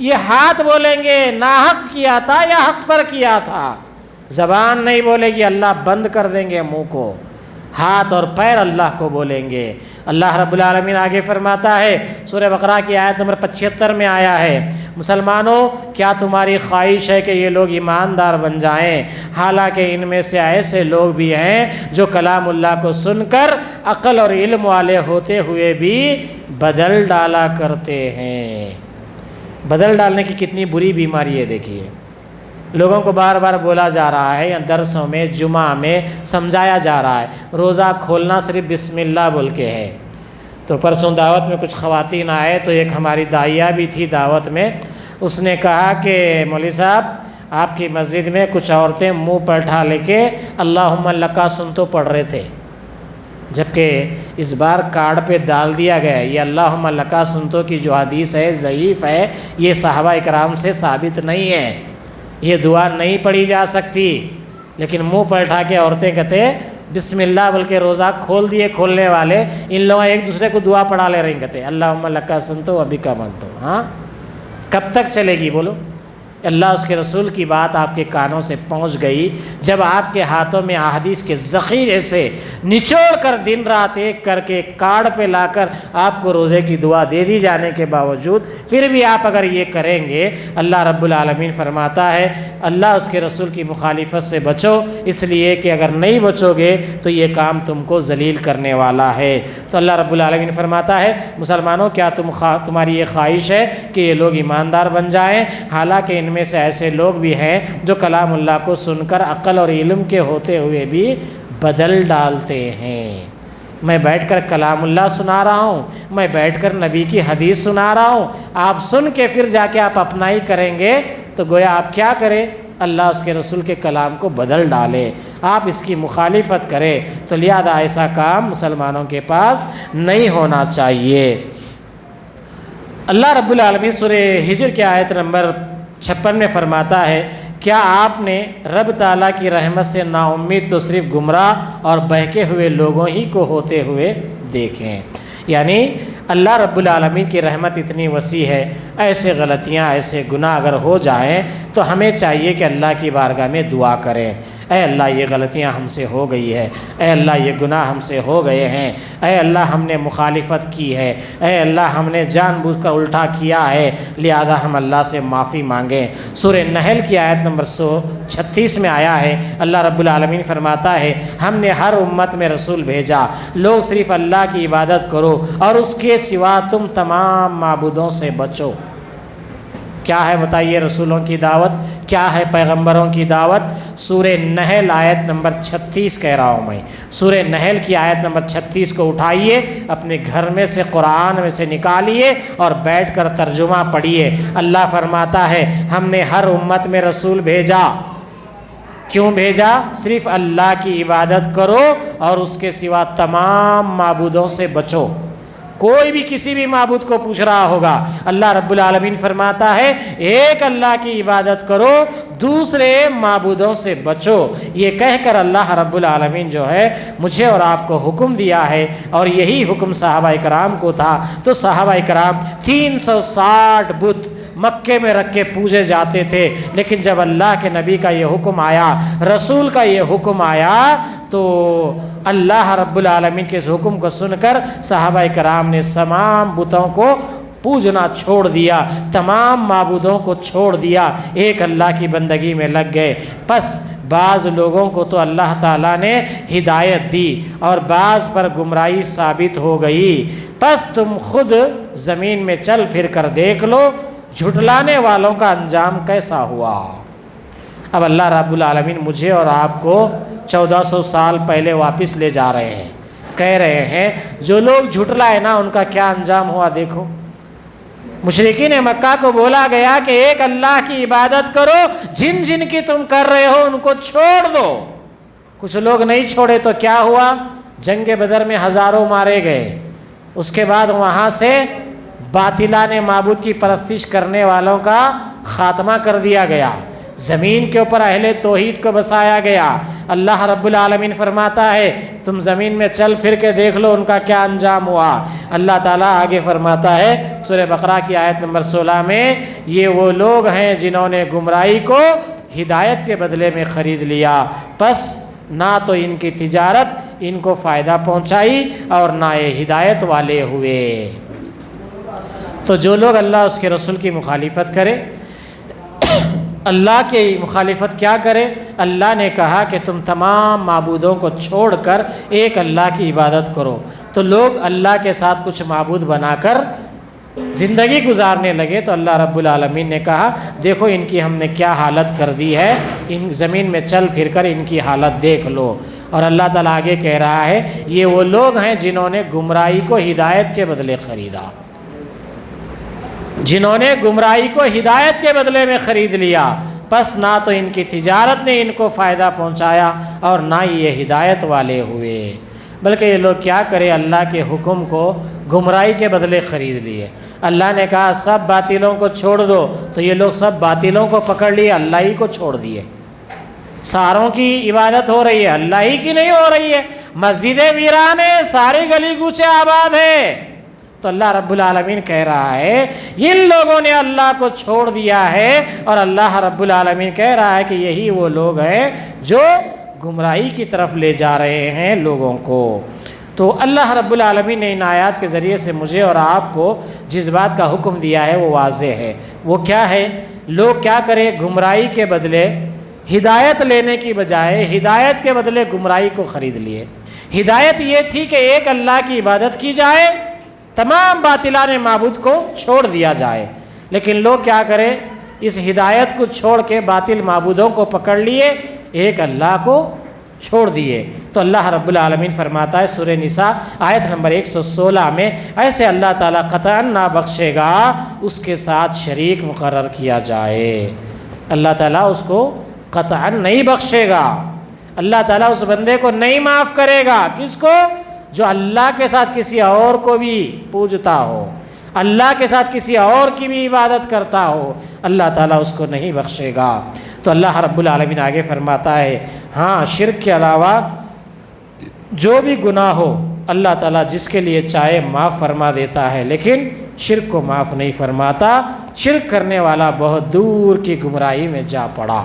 یہ ہاتھ بولیں گے ناحق کیا تھا یا حق پر کیا تھا۔ زبان نہیں بولے گی، اللہ بند کر دیں گے منہ کو۔ ہاتھ اور پیر اللہ کو بولیں گے۔ اللہ رب العالمین آگے فرماتا ہے سورہ بقرہ کی آیت نمبر 75 میں آیا ہے مسلمانوں کیا تمہاری خواہش ہے کہ یہ لوگ ایماندار بن جائیں؟ حالانکہ ان میں سے ایسے لوگ بھی ہیں جو کلام اللہ کو سن کر عقل اور علم والے ہوتے ہوئے بھی بدل ڈالا کرتے ہیں۔ بدل ڈالنے کی کتنی بری بیماری ہے دیکھیے۔ لوگوں کو بار بار بولا جا رہا ہے یا درسوں میں جمعہ میں سمجھایا جا رہا ہے روزہ کھولنا صرف بسم اللہ بول کے ہے۔ تو پرسوں دعوت میں کچھ خواتین آئے تو ایک ہماری داعیہ بھی تھی دعوت میں، اس نے کہا کہ مولوی صاحب آپ کی مسجد میں کچھ عورتیں منہ پر اٹھا لے کے اللہم لکا سنتو پڑھ رہے تھے، جبکہ اس بار کارڈ پہ ڈال دیا گیا یہ اللہم لکا سنتو کی جو حدیث ہے ضعیف ہے، یہ صحابہ اکرام سے ثابت نہیں ہے، یہ دعا نہیں پڑھی جا سکتی۔ لیکن منہ پر اٹھا کے عورتیں کہتے بسم اللہ بلکہ روزہ کھول دیے کھولنے والے ان لوگ ایک دوسرے کو دعا پڑھا لے رہے ہیں، کہتے اللہم لکا سنتو و بکا منتو۔ ہاں کب تک چلے گی بولو؟ اللہ اس کے رسول کی بات آپ کے کانوں سے پہنچ گئی، جب آپ کے ہاتھوں میں احادیث کے ذخیرے سے نچوڑ کر دن رات ایک کر کے کارڈ پہ لا کر آپ کو روزے کی دعا دے دی جانے کے باوجود پھر بھی آپ اگر یہ کریں گے، اللہ رب العالمین فرماتا ہے اللہ اس کے رسول کی مخالفت سے بچو، اس لیے کہ اگر نہیں بچو گے تو یہ کام تم کو ذلیل کرنے والا ہے۔ تو اللہ رب العالمین فرماتا ہے مسلمانوں کیا تمہاری یہ خواہش ہے کہ یہ لوگ ایماندار بن جائیں؟ حالانکہ ان میں سے ایسے لوگ بھی ہیں جو کلام اللہ کو سن کر عقل اور علم کے ہوتے ہوئے بھی بدل ڈالتے ہیں۔ میں بیٹھ کر کلام اللہ سنا رہا ہوں، میں بیٹھ کر نبی کی حدیث سنا رہا ہوں، آپ سن کے پھر جا کے آپ اپنا ہی کریں گے تو گویا آپ کیا کریں؟ اللہ اس کے رسول کے کلام کو بدل ڈالے، آپ اس کی مخالفت کریں۔ تو لہذا ایسا کام مسلمانوں کے پاس نہیں ہونا چاہیے۔ اللہ رب العالمین سورہ ہجر کی آیت نمبر 56 میں فرماتا ہے کیا آپ نے رب تعالیٰ کی رحمت سے نا امید تو صرف گمراہ اور بہکے ہوئے لوگوں ہی کو ہوتے ہوئے دیکھیں؟ یعنی اللہ رب العالمین کی رحمت اتنی وسیع ہے، ایسے غلطیاں ایسے گناہ اگر ہو جائیں تو ہمیں چاہیے کہ اللہ کی بارگاہ میں دعا کریں، اے اللہ یہ غلطیاں ہم سے ہو گئی ہے، اے اللہ یہ گناہ ہم سے ہو گئے ہیں، اے اللہ ہم نے مخالفت کی ہے، اے اللہ ہم نے جان بوجھ کر الٹا کیا ہے، لہذا ہم اللہ سے معافی مانگیں۔ سورہ نحل کی آیت نمبر 136 میں آیا ہے اللہ رب العالمین فرماتا ہے ہم نے ہر امت میں رسول بھیجا، لوگ صرف اللہ کی عبادت کرو اور اس کے سوا تم تمام معبودوں سے بچو۔ کیا ہے بتائیے رسولوں کی دعوت، کیا ہے پیغمبروں کی دعوت؟ سورہ نحل آیت نمبر 36 کہہ رہا ہوں میں، سورہ نحل کی آیت نمبر 36 کو اٹھائیے، اپنے گھر میں سے قرآن میں سے نکالیے اور بیٹھ کر ترجمہ پڑھیے۔ اللہ فرماتا ہے ہم نے ہر امت میں رسول بھیجا، کیوں بھیجا؟ صرف اللہ کی عبادت کرو اور اس کے سوا تمام معبودوں سے بچو۔ کوئی بھی کسی بھی معبود کو پوچھ رہا ہوگا، اللہ رب العالمین فرماتا ہے ایک اللہ کی عبادت کرو، دوسرے معبودوں سے بچو۔ یہ کہہ کر اللہ رب العالمین جو ہے مجھے اور آپ کو حکم دیا ہے، اور یہی حکم صحابہ کرام کو تھا۔ تو صحابہ کرام 360 بت مکے میں رکھ کے پوجے جاتے تھے، لیکن جب اللہ کے نبی کا یہ حکم آیا، رسول کا یہ حکم آیا، تو اللہ رب العالمین کے اس حکم کو سن کر صحابہ کرام نے تمام بتوں کو پوجنا چھوڑ دیا، تمام معبودوں کو چھوڑ دیا، ایک اللہ کی بندگی میں لگ گئے۔ پس بعض لوگوں کو تو اللہ تعالیٰ نے ہدایت دی اور بعض پر گمراہی ثابت ہو گئی۔ پس تم خود زمین میں چل پھر کر دیکھ لو جھٹلانے والوں کا انجام کیسا ہوا۔ اب اللہ رب العالمین مجھے اور آپ کو 1400 سال پہلے واپس لے جا رہے ہیں، کہہ رہے ہیں جو لوگ جھٹلائے نا ان کا کیا انجام ہوا دیکھو۔ مشرکین مکہ کو بولا گیا کہ ایک اللہ کی عبادت کرو، جن جن کی تم کر رہے ہو ان کو چھوڑ دو۔ کچھ لوگ نہیں چھوڑے تو کیا ہوا؟ جنگ بدر میں ہزاروں مارے گئے۔ اس کے بعد وہاں سے باطلان معبود کی پرستش کرنے والوں کا خاتمہ کر دیا گیا، زمین کے اوپر اہل توحید کو بسایا گیا۔ اللہ رب العالمین فرماتا ہے تم زمین میں چل پھر کے دیکھ لو ان کا کیا انجام ہوا۔ اللہ تعالیٰ آگے فرماتا ہے سورہ بقرہ کی آیت نمبر 16 میں یہ وہ لوگ ہیں جنہوں نے گمراہی کو ہدایت کے بدلے میں خرید لیا، پس نہ تو ان کی تجارت ان کو فائدہ پہنچائی اور نہ یہ ہدایت والے ہوئے۔ تو جو لوگ اللہ اس کے رسول کی مخالفت کرے، اللہ کی مخالفت کیا کرے؟ اللہ نے کہا کہ تم تمام معبودوں کو چھوڑ کر ایک اللہ کی عبادت کرو، تو لوگ اللہ کے ساتھ کچھ معبود بنا کر زندگی گزارنے لگے۔ تو اللہ رب العالمین نے کہا دیکھو ان کی ہم نے کیا حالت کر دی ہے، ان زمین میں چل پھر کر ان کی حالت دیکھ لو۔ اور اللہ تعالیٰ آگے کہہ رہا ہے یہ وہ لوگ ہیں جنہوں نے گمراہی کو ہدایت کے بدلے خریدا، جنہوں نے گمراہی کو ہدایت کے بدلے میں خرید لیا، پس نہ تو ان کی تجارت نے ان کو فائدہ پہنچایا اور نہ ہی یہ ہدایت والے ہوئے، بلکہ یہ لوگ کیا کرے؟ اللہ کے حکم کو گمراہی کے بدلے خرید لیے۔ اللہ نے کہا سب باطلوں کو چھوڑ دو، تو یہ لوگ سب باطلوں کو پکڑ لیے، اللہ ہی کو چھوڑ دیے۔ ساروں کی عبادت ہو رہی ہے، اللہ ہی کی نہیں ہو رہی ہے۔ مسجدیں ویران ہیں، ساری گلی کوچے آباد ہے، تو اللہ رب العالمین کہہ رہا ہے ان لوگوں نے اللہ کو چھوڑ دیا ہے، اور اللہ رب العالمین کہہ رہا ہے کہ یہی وہ لوگ ہیں جو گمراہی کی طرف لے جا رہے ہیں لوگوں کو۔ تو اللہ رب العالمین نے ان آیات کے ذریعے سے مجھے اور آپ کو جس بات کا حکم دیا ہے وہ واضح ہے۔ وہ کیا ہے؟ لوگ کیا کریں؟ گمراہی کے بدلے ہدایت لینے کی بجائے ہدایت کے بدلے گمراہی کو خرید لیے۔ ہدایت یہ تھی کہ ایک اللہ کی عبادت کی جائے، تمام باطلان معبود کو چھوڑ دیا جائے، لیکن لوگ کیا کریں؟ اس ہدایت کو چھوڑ کے باطل معبودوں کو پکڑ لیے، ایک اللہ کو چھوڑ دیے۔ تو اللہ رب العالمین فرماتا ہے سورہ نساء آیت نمبر 116 میں، ایسے اللہ تعالیٰ قطعاً نہ بخشے گا اس کے ساتھ شریک مقرر کیا جائے۔ اللہ تعالیٰ اس کو قطعاً نہیں بخشے گا، اللہ تعالیٰ اس بندے کو نہیں معاف کرے گا۔ کس کو؟ جو اللہ کے ساتھ کسی اور کو بھی پوجتا ہو، اللہ کے ساتھ کسی اور کی بھی عبادت کرتا ہو، اللہ تعالیٰ اس کو نہیں بخشے گا۔ تو اللہ رب العالمین آگے فرماتا ہے ہاں شرک کے علاوہ جو بھی گناہ ہو اللہ تعالیٰ جس کے لیے چاہے معاف فرما دیتا ہے، لیکن شرک کو معاف نہیں فرماتا۔ شرک کرنے والا بہت دور کی گمراہی میں جا پڑا۔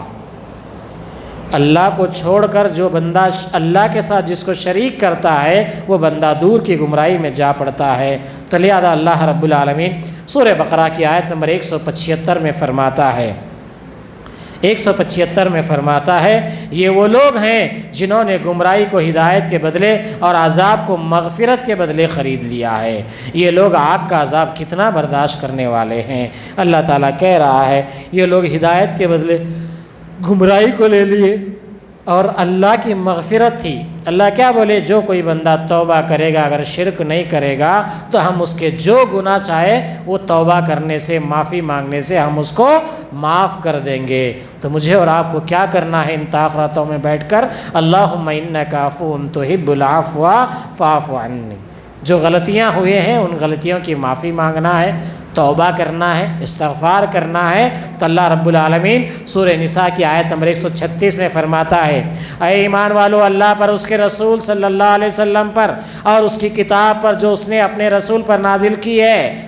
اللہ کو چھوڑ کر جو بندہ اللہ کے ساتھ جس کو شریک کرتا ہے وہ بندہ دور کی گمراہی میں جا پڑتا ہے۔ تو لہذا اللہ رب العالمین سورہ بقرہ کی آیت نمبر 175 میں فرماتا ہے 175 میں فرماتا ہے یہ وہ لوگ ہیں جنہوں نے گمراہی کو ہدایت کے بدلے اور عذاب کو مغفرت کے بدلے خرید لیا ہے۔ یہ لوگ آگ کا عذاب کتنا برداشت کرنے والے ہیں۔ اللہ تعالیٰ کہہ رہا ہے یہ لوگ ہدایت کے بدلے گمراہی کو لے لیے اور اللہ کی مغفرت تھی۔ اللہ کیا بولے؟ جو کوئی بندہ توبہ کرے گا، اگر شرک نہیں کرے گا تو ہم اس کے جو گناہ چاہے وہ توبہ کرنے سے، معافی مانگنے سے ہم اس کو معاف کر دیں گے۔ تو مجھے اور آپ کو کیا کرنا ہے ان تاخراتوں میں بیٹھ کر؟ اللہم انکا عفو تحب العفو فاعف عنی۔ جو غلطیاں ہوئے ہیں ان غلطیوں کی معافی مانگنا ہے، توبہ کرنا ہے، استغفار کرنا ہے۔ تو اللہ رب العالمین سورہ نساء کی آیت نمبر 136 میں فرماتا ہے اے ایمان والو، اللہ پر، اس کے رسول صلی اللہ علیہ وسلم پر اور اس کی کتاب پر جو اس نے اپنے رسول پر نازل کی ہے،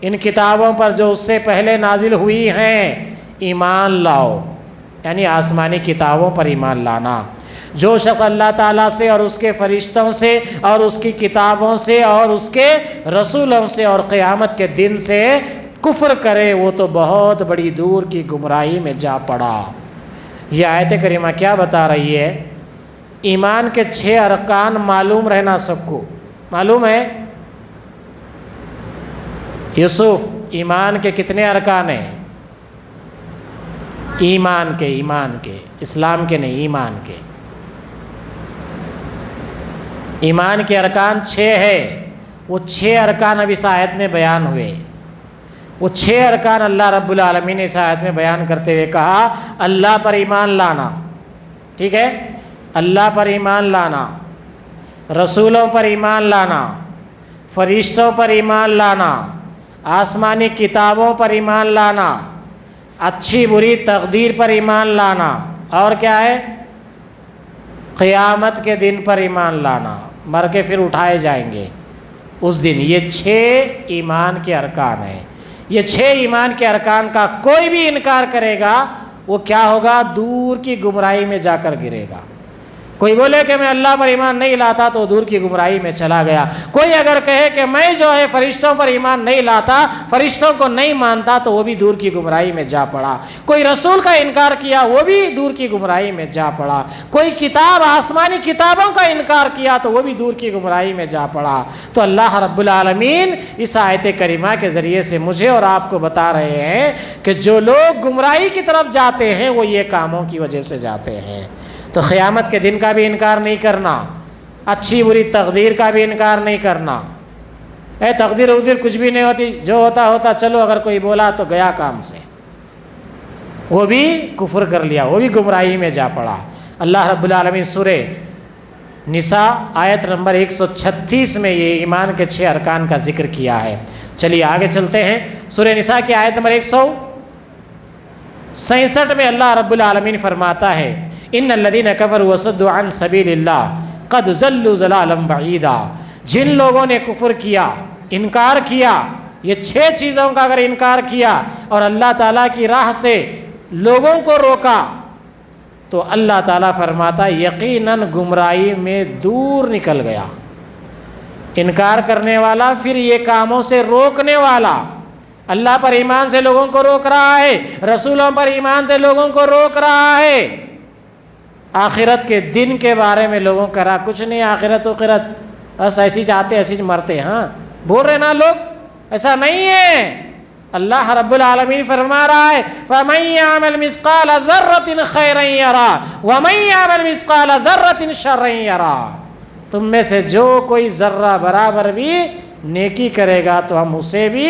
ان کتابوں پر جو اس سے پہلے نازل ہوئی ہیں ایمان لاؤ، یعنی آسمانی کتابوں پر ایمان لانا۔ جو شخص اللہ تعالیٰ سے اور اس کے فرشتوں سے اور اس کی کتابوں سے اور اس کے رسولوں سے اور قیامت کے دن سے کفر کرے وہ تو بہت بڑی دور کی گمراہی میں جا پڑا۔ یہ آیت کریمہ کیا بتا رہی ہے؟ ایمان کے 6 ارکان معلوم رہنا سب کو معلوم ہے۔ یوسف، ایمان کے کتنے ارکان ہیں؟ ایمان کے اسلام کے نہیں، ایمان کے۔ ایمان کے ارکان 6 ہے، وہ 6 ارکان اب اس آیت میں بیان ہوئے۔ وہ 6 ارکان اللہ رب العالمین نے اس آیت میں بیان کرتے ہوئے کہا اللہ پر ایمان لانا، ٹھیک ہے، اللہ پر ایمان لانا، رسولوں پر ایمان لانا، فرشتوں پر ایمان لانا، آسمانی کتابوں پر ایمان لانا، اچھی بری تقدیر پر ایمان لانا، اور کیا ہے؟ قیامت کے دن پر ایمان لانا، مر کے پھر اٹھائے جائیں گے اس دن۔ یہ 6 ایمان کے ارکان ہیں۔ یہ 6 ایمان کے ارکان کا کوئی بھی انکار کرے گا وہ کیا ہوگا؟ دور کی گمراہی میں جا کر گرے گا۔ کوئی بولے کہ میں اللہ پر ایمان نہیں لاتا تو دور کی گمراہی میں چلا گیا۔ کوئی اگر کہے کہ میں جو ہے فرشتوں پر ایمان نہیں لاتا، فرشتوں کو نہیں مانتا، تو وہ بھی دور کی گمراہی میں جا پڑا۔ کوئی رسول کا انکار کیا وہ بھی دور کی گمراہی میں جا پڑا۔ کوئی کتاب، آسمانی کتابوں کا انکار کیا تو وہ بھی دور کی گمراہی میں جا پڑا۔ تو اللہ رب العالمین اس آیت کریمہ کے ذریعے سے مجھے اور آپ کو بتا رہے ہیں کہ جو لوگ گمراہی کی طرف جاتے ہیں وہ یہ کاموں کی وجہ سے جاتے ہیں۔ تو قیامت کے دن کا بھی انکار نہیں کرنا، اچھی بری تقدیر کا بھی انکار نہیں کرنا۔ تقدیر ودیر کچھ بھی نہیں ہوتی، جو ہوتا ہوتا، چلو اگر کوئی بولا تو گیا کام سے، وہ بھی کفر کر لیا، وہ بھی گمراہی میں جا پڑا۔ اللہ رب العالمین سورہ نساء آیت نمبر 136 میں یہ ایمان کے 6 ارکان کا ذکر کیا ہے۔ چلیے آگے چلتے ہیں۔ سورہ نساء کی آیت نمبر 167 میں اللہ رب العالمین فرماتا ہے ان الذین کفروا وصدوا عن سبیل اللہ قد ضلوا ضلالا بعیدا۔ جن لوگوں نے کفر کیا، انکار کیا، یہ 6 چیزوں کا اگر انکار کیا اور اللہ تعالیٰ کی راہ سے لوگوں کو روکا تو اللہ تعالیٰ فرماتا ہے یقیناً گمراہی میں دور نکل گیا۔ انکار کرنے والا، پھر یہ کاموں سے روکنے والا، اللہ پر ایمان سے لوگوں کو روک رہا ہے، رسولوں پر ایمان سے لوگوں کو روک رہا ہے، آخرت کے دن کے بارے میں لوگوں کا رہا کچھ نہیں، آخرت و قرت بس ایسی چاہتے ایسی مرتے، ہاں بول رہے نا لوگ، ایسا نہیں ہے۔ اللہ رب العالمین فرما رہا ہے فَمَن يَعْمَلْ مِثْقَالَ ذَرَّةٍ خَيْرًا يَرَهُ وَمَن يَعْمَلْ مِثْقَالَ ذَرَّةٍ شَرًّا يَرَهُ، تم میں سے جو کوئی ذرہ برابر بھی نیکی کرے گا تو ہم اسے بھی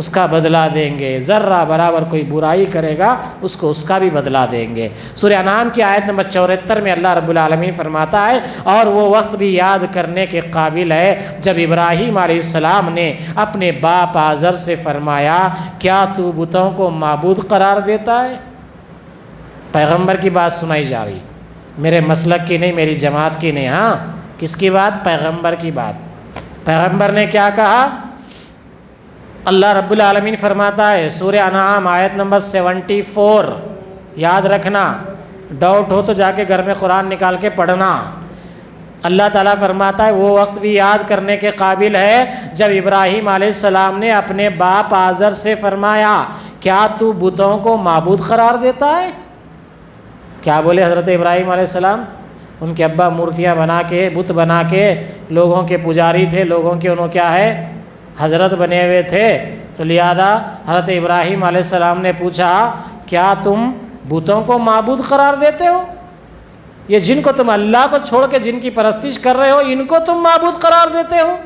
اس کا بدلہ دیں گے، ذرہ برابر کوئی برائی کرے گا اس کو اس کا بھی بدلہ دیں گے۔ سورہ انعام کی آیت نمبر 74 میں اللہ رب العالمین فرماتا ہے اور وہ وقت بھی یاد کرنے کے قابل ہے جب ابراہیم علیہ السلام نے اپنے باپ آزر سے فرمایا کیا تو بتوں کو معبود قرار دیتا ہے؟ پیغمبر کی بات سنائی جا رہی، میرے مسلک کی نہیں، میری جماعت کی نہیں، ہاں کس کی بات؟ پیغمبر کی بات۔ پیغمبر نے کیا کہا؟ اللہ رب العالمین فرماتا ہے سورہ انعام آیت نمبر 74، یاد رکھنا، ڈاؤٹ ہو تو جا کے گھر میں قرآن نکال کے پڑھنا۔ اللہ تعالیٰ فرماتا ہے وہ وقت بھی یاد کرنے کے قابل ہے جب ابراہیم علیہ السلام نے اپنے باپ آزر سے فرمایا کیا تو بتوں کو معبود قرار دیتا ہے؟ کیا بولے حضرت ابراہیم علیہ السلام؟ ان کے ابا مورتیاں بنا کے، بت بنا کے لوگوں کے پجاری تھے، لوگوں کے انہوں کیا ہے حضرت بنے ہوئے تھے، تو لہذا حضرت ابراہیم علیہ السلام نے پوچھا کیا تم بتوں کو معبود قرار دیتے ہو؟ یہ جن کو تم اللہ کو چھوڑ کے جن کی پرستش کر رہے ہو ان کو تم معبود قرار دیتے ہو؟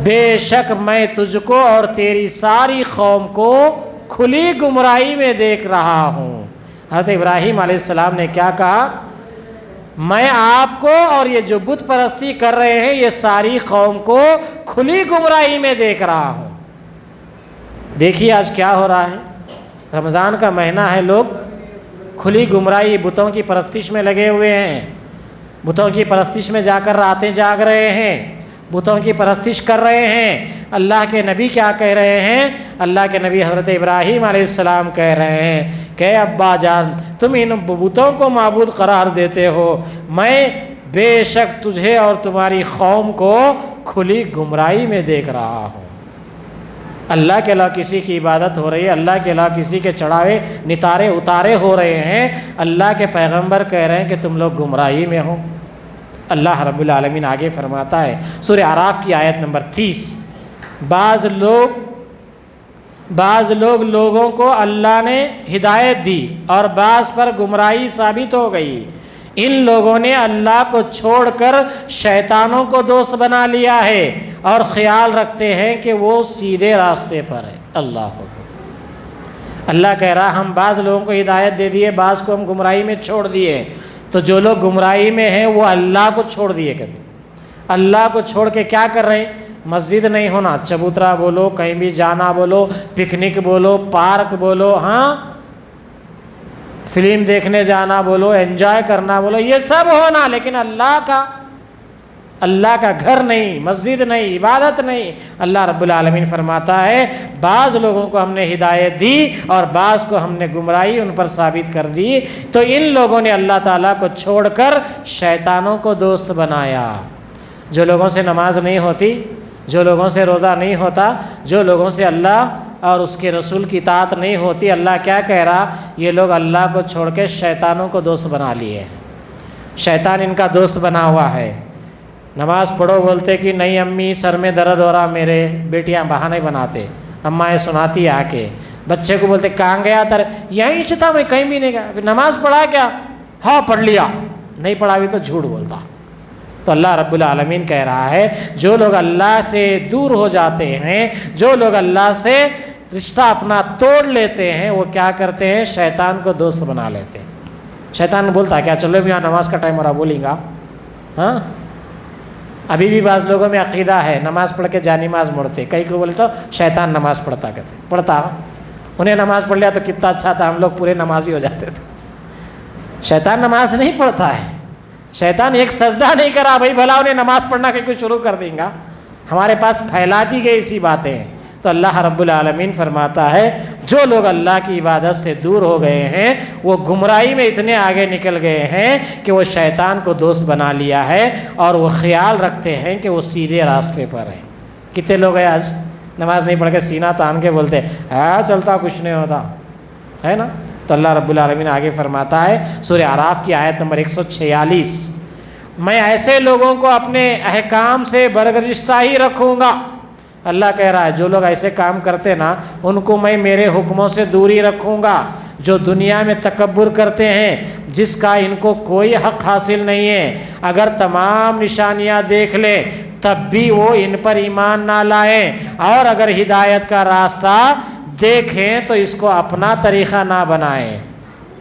بے شک میں تجھ کو اور تیری ساری قوم کو کھلی گمراہی میں دیکھ رہا ہوں۔ حضرت ابراہیم علیہ السلام نے کیا کہا؟ میں آپ کو اور یہ جو بت پرستی کر رہے ہیں یہ ساری قوم کو کھلی گمراہی میں دیکھ رہا ہوں۔ دیکھیے آج کیا ہو رہا ہے، رمضان کا مہینہ ہے، لوگ کھلی گمراہی بتوں کی پرستش میں لگے ہوئے ہیں، بتوں کی پرستش میں جا کر راتیں جاگ رہے ہیں، بتوں کی پرستش کر رہے ہیں۔ اللہ کے نبی کیا کہہ رہے ہیں؟ اللہ کے نبی حضرت ابراہیم علیہ السلام کہہ رہے ہیں کہ ابا جان تم ان بتوں کو معبود قرار دیتے ہو، میں بے شک تجھے اور تمہاری قوم کو کھلی گمراہی میں دیکھ رہا ہوں۔ اللہ کے علاوہ کسی کی عبادت ہو رہی ہے، اللہ کے علاوہ کسی کے چڑھاوے نتارے اتارے ہو رہے ہیں، اللہ کے پیغمبر کہہ رہے ہیں کہ تم لوگ گمراہی میں ہو۔ اللہ رب العالمین آگے فرماتا ہے سورہ اعراف کی آیت نمبر 30، بعض لوگ لوگوں کو اللہ نے ہدایت دی اور بعض پر گمراہی ثابت ہو گئی۔ ان لوگوں نے اللہ کو چھوڑ کر شیطانوں کو دوست بنا لیا ہے اور خیال رکھتے ہیں کہ وہ سیدھے راستے پر ہے۔ اللہ کہہ رہا ہم بعض لوگوں کو ہدایت دے دیے، بعض کو ہم گمراہی میں چھوڑ دیے۔ تو جو لوگ گمراہی میں ہیں وہ اللہ کو چھوڑ دیے کہتے ہیں، اللہ کو چھوڑ کے کیا کر رہے ہیں؟ مسجد نہیں ہونا، چبوترا بولو، کہیں بھی جانا بولو، پکنک بولو، پارک بولو، ہاں فلم دیکھنے جانا بولو، انجوائے کرنا بولو، یہ سب ہونا، لیکن اللہ کا گھر نہیں، مسجد نہیں، عبادت نہیں۔ اللہ رب العالمین فرماتا ہے بعض لوگوں کو ہم نے ہدایت دی اور بعض کو ہم نے گمراہی ان پر ثابت کر دی، تو ان لوگوں نے اللہ تعالیٰ کو چھوڑ کر شیطانوں کو دوست بنایا۔ جو لوگوں سے نماز نہیں ہوتی، جو لوگوں سے روزہ نہیں ہوتا، جو لوگوں سے اللہ اور اس کے رسول کی اطاعت نہیں ہوتی، اللہ کیا کہہ رہا؟ یہ لوگ اللہ کو چھوڑ کے شیطانوں کو دوست بنا لیے ہیں، شیطان ان کا دوست بنا ہوا ہے۔ نماز پڑھو بولتے کہ نہیں امی سر میں درد ہو رہا، میرے بیٹیاں بہانے بناتے، اماں سناتی آ کے، بچے کو بولتے کہاں گیا تر؟ یہیں سے تھا، میں کہیں بھی نہیں گیا۔ پھر نماز پڑھا کیا؟ ہاں پڑھ لیا، نہیں پڑھا بھی تو جھوٹ بولتا۔ تو اللہ رب العالمین کہہ رہا ہے جو لوگ اللہ سے دور ہو جاتے ہیں، جو لوگ اللہ سے رشتہ اپنا توڑ لیتے ہیں، وہ کیا کرتے ہیں؟ شیطان کو دوست بنا لیتے ہیں۔ شیطان بولتا ہے کیا چلو بھی یہاں نماز کا ٹائم ہو رہا، بولیں گا؟ ہاں ابھی بھی بعض لوگوں میں عقیدہ ہے نماز پڑھ کے جانی نماز مڑتے، کئی کو بولے تو شیطان نماز پڑھتا کہتے، پڑھتا انہیں نماز پڑھ لیا تو کتنا اچھا تھا، ہم لوگ پورے نمازی ہو جاتے تھے۔ شیطان نماز نہیں پڑھتا ہے، شیطان ایک سجدہ نہیں کرا بھائی بھلا انہیں نماز پڑھنا کہ کوئی شروع کر دیں گا۔ ہمارے پاس پھیلا دی گئی اسی باتیں ہیں۔ تو اللہ رب العالمین فرماتا ہے جو لوگ اللہ کی عبادت سے دور ہو گئے ہیں وہ گمراہی میں اتنے آگے نکل گئے ہیں کہ وہ شیطان کو دوست بنا لیا ہے اور وہ خیال رکھتے ہیں کہ وہ سیدھے راستے پر ہیں۔ کتنے لوگ ہیں آج نماز نہیں پڑھ کے سینہ تان کے بولتے چلتا کچھ نہیں ہوتا ہے نا۔ تو اللہ رب العالمین آگے فرماتا ہے سورہ اعراف کی آیت نمبر 146، میں ایسے لوگوں کو اپنے احکام سے برگزیدہ ہی رکھوں گا۔ اللہ کہہ رہا ہے جو لوگ ایسے کام کرتے نا ان کو میں میرے حکموں سے دوری رکھوں گا۔ جو دنیا میں تکبر کرتے ہیں جس کا ان کو کوئی حق حاصل نہیں ہے، اگر تمام نشانیاں دیکھ لے تب بھی وہ ان پر ایمان نہ لائیں، اور اگر ہدایت کا راستہ دیکھیں تو اس کو اپنا طریقہ نہ بنائیں۔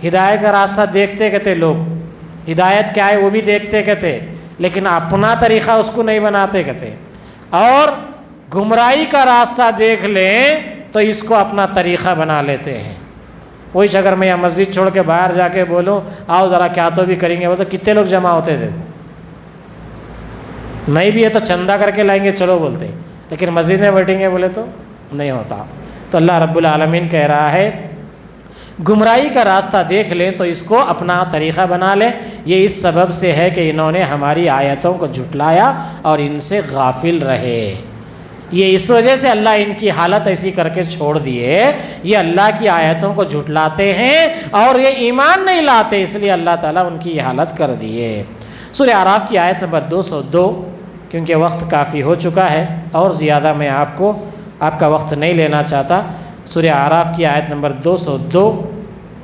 ہدایت کا راستہ دیکھتے کہتے لوگ، ہدایت کیا ہے وہ بھی دیکھتے کہتے، لیکن اپنا طریقہ اس کو نہیں بناتے کہتے، اور گمراہی کا راستہ دیکھ لیں تو اس کو اپنا طریقہ بنا لیتے ہیں۔ وہی اگر میں یہاں مسجد چھوڑ کے باہر جا کے بولوں آؤ ذرا کیا تو بھی کریں گے، وہ تو کتنے لوگ جمع ہوتے تھے، نہیں بھی ہے تو چندہ کر کے لائیں گے چلو بولتے، لیکن مسجد میں بیٹھیں گے بولے تو نہیں ہوتا۔ تو اللہ رب العالمین کہہ رہا ہے گمراہی کا راستہ دیکھ لیں تو اس کو اپنا طریقہ بنا لیں۔ یہ اس سبب سے ہے کہ انہوں نے ہماری آیتوں کو جھٹلایا اور ان سے غافل رہے۔ یہ اس وجہ سے اللہ ان کی حالت ایسی کر کے چھوڑ دیے، یہ اللہ کی آیتوں کو جھٹلاتے ہیں اور یہ ایمان نہیں لاتے، اس لیے اللہ تعالیٰ ان کی یہ حالت کر دیے۔ سورہ اعراف کی آیت نمبر 202، کیونکہ وقت کافی ہو چکا ہے اور زیادہ میں آپ کا وقت نہیں لینا چاہتا، سورہ اعراف کی آیت نمبر 202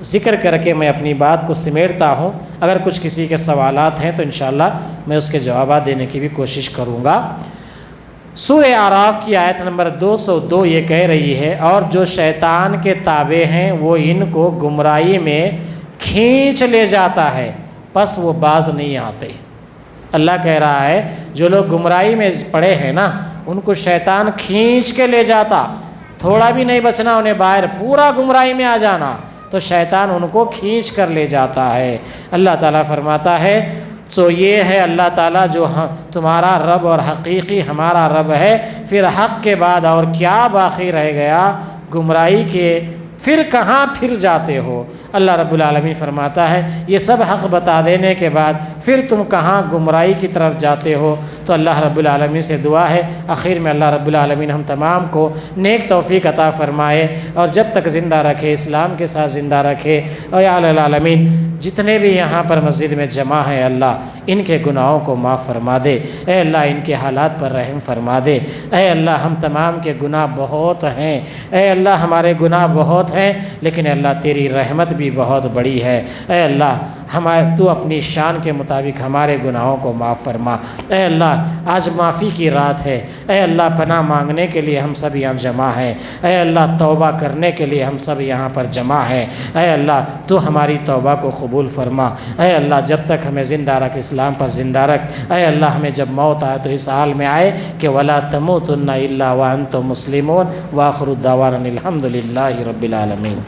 ذکر کر کے میں اپنی بات کو سمیٹتا ہوں۔ اگر کچھ کسی کے سوالات ہیں تو انشاءاللہ میں اس کے جوابات دینے کی بھی کوشش کروں گا۔ سورہ اعراف کی آیت نمبر 202 یہ کہہ رہی ہے اور جو شیطان کے تابع ہیں وہ ان کو گمراہی میں کھینچ لے جاتا ہے پس وہ باز نہیں آتے۔ اللہ کہہ رہا ہے جو لوگ گمراہی میں پڑے ہیں نا ان کو شیطان کھینچ کے لے جاتا، تھوڑا بھی نہیں بچنا انہیں باہر، پورا گمراہی میں آ جانا تو شیطان ان کو کھینچ کر لے جاتا ہے۔ اللہ تعالیٰ فرماتا ہے سو یہ ہے اللہ تعالیٰ جو تمہارا رب اور حقیقی ہمارا رب ہے، پھر حق کے بعد اور کیا باقی رہ گیا گمراہی کے، پھر کہاں پھر جاتے ہو۔ اللہ رب العالمین فرماتا ہے یہ سب حق بتا دینے کے بعد پھر تم کہاں گمراہی کی طرف جاتے ہو۔ تو اللہ رب العالمین سے دعا ہے آخر میں اللہ رب العالمین ہم تمام کو نیک توفیق عطا فرمائے اور جب تک زندہ رکھے اسلام کے ساتھ زندہ رکھے۔ اور یا العالمین جتنے بھی یہاں پر مسجد میں جمع ہیں اللہ ان کے گناہوں کو معاف فرما دے، اے اللہ ان کے حالات پر رحم فرما دے۔ اے اللہ ہم تمام کے گناہ بہت ہیں، اے اللہ ہمارے گناہ بہت ہیں لیکن اے اللہ تیری رحمت بھی بہت بڑی ہے۔ اے اللہ تو اپنی شان کے مطابق ہمارے گناہوں کو معاف فرما۔ اے اللہ آج معافی کی رات ہے، اے اللہ پناہ مانگنے کے لیے ہم سب یہاں جمع ہیں، اے اللہ توبہ کرنے کے لیے ہم سب یہاں پر جمع ہیں۔ اے اللہ تو ہماری توبہ کو قبول فرما۔ اے اللہ جب تک ہمیں زندہ رکھ اسلام پر زندہ رکھ۔ اے اللہ ہمیں جب موت آئے تو اس حال میں آئے کہ وَلَا تَمُوتُنَّ إِلَّا وَأَنْتُمْ مُسْلِمُونَ وَآخِرُ دَعْوَانَا الْحَمْدُ لِلَّهِ رَبِّ الْعَالَمِينَ۔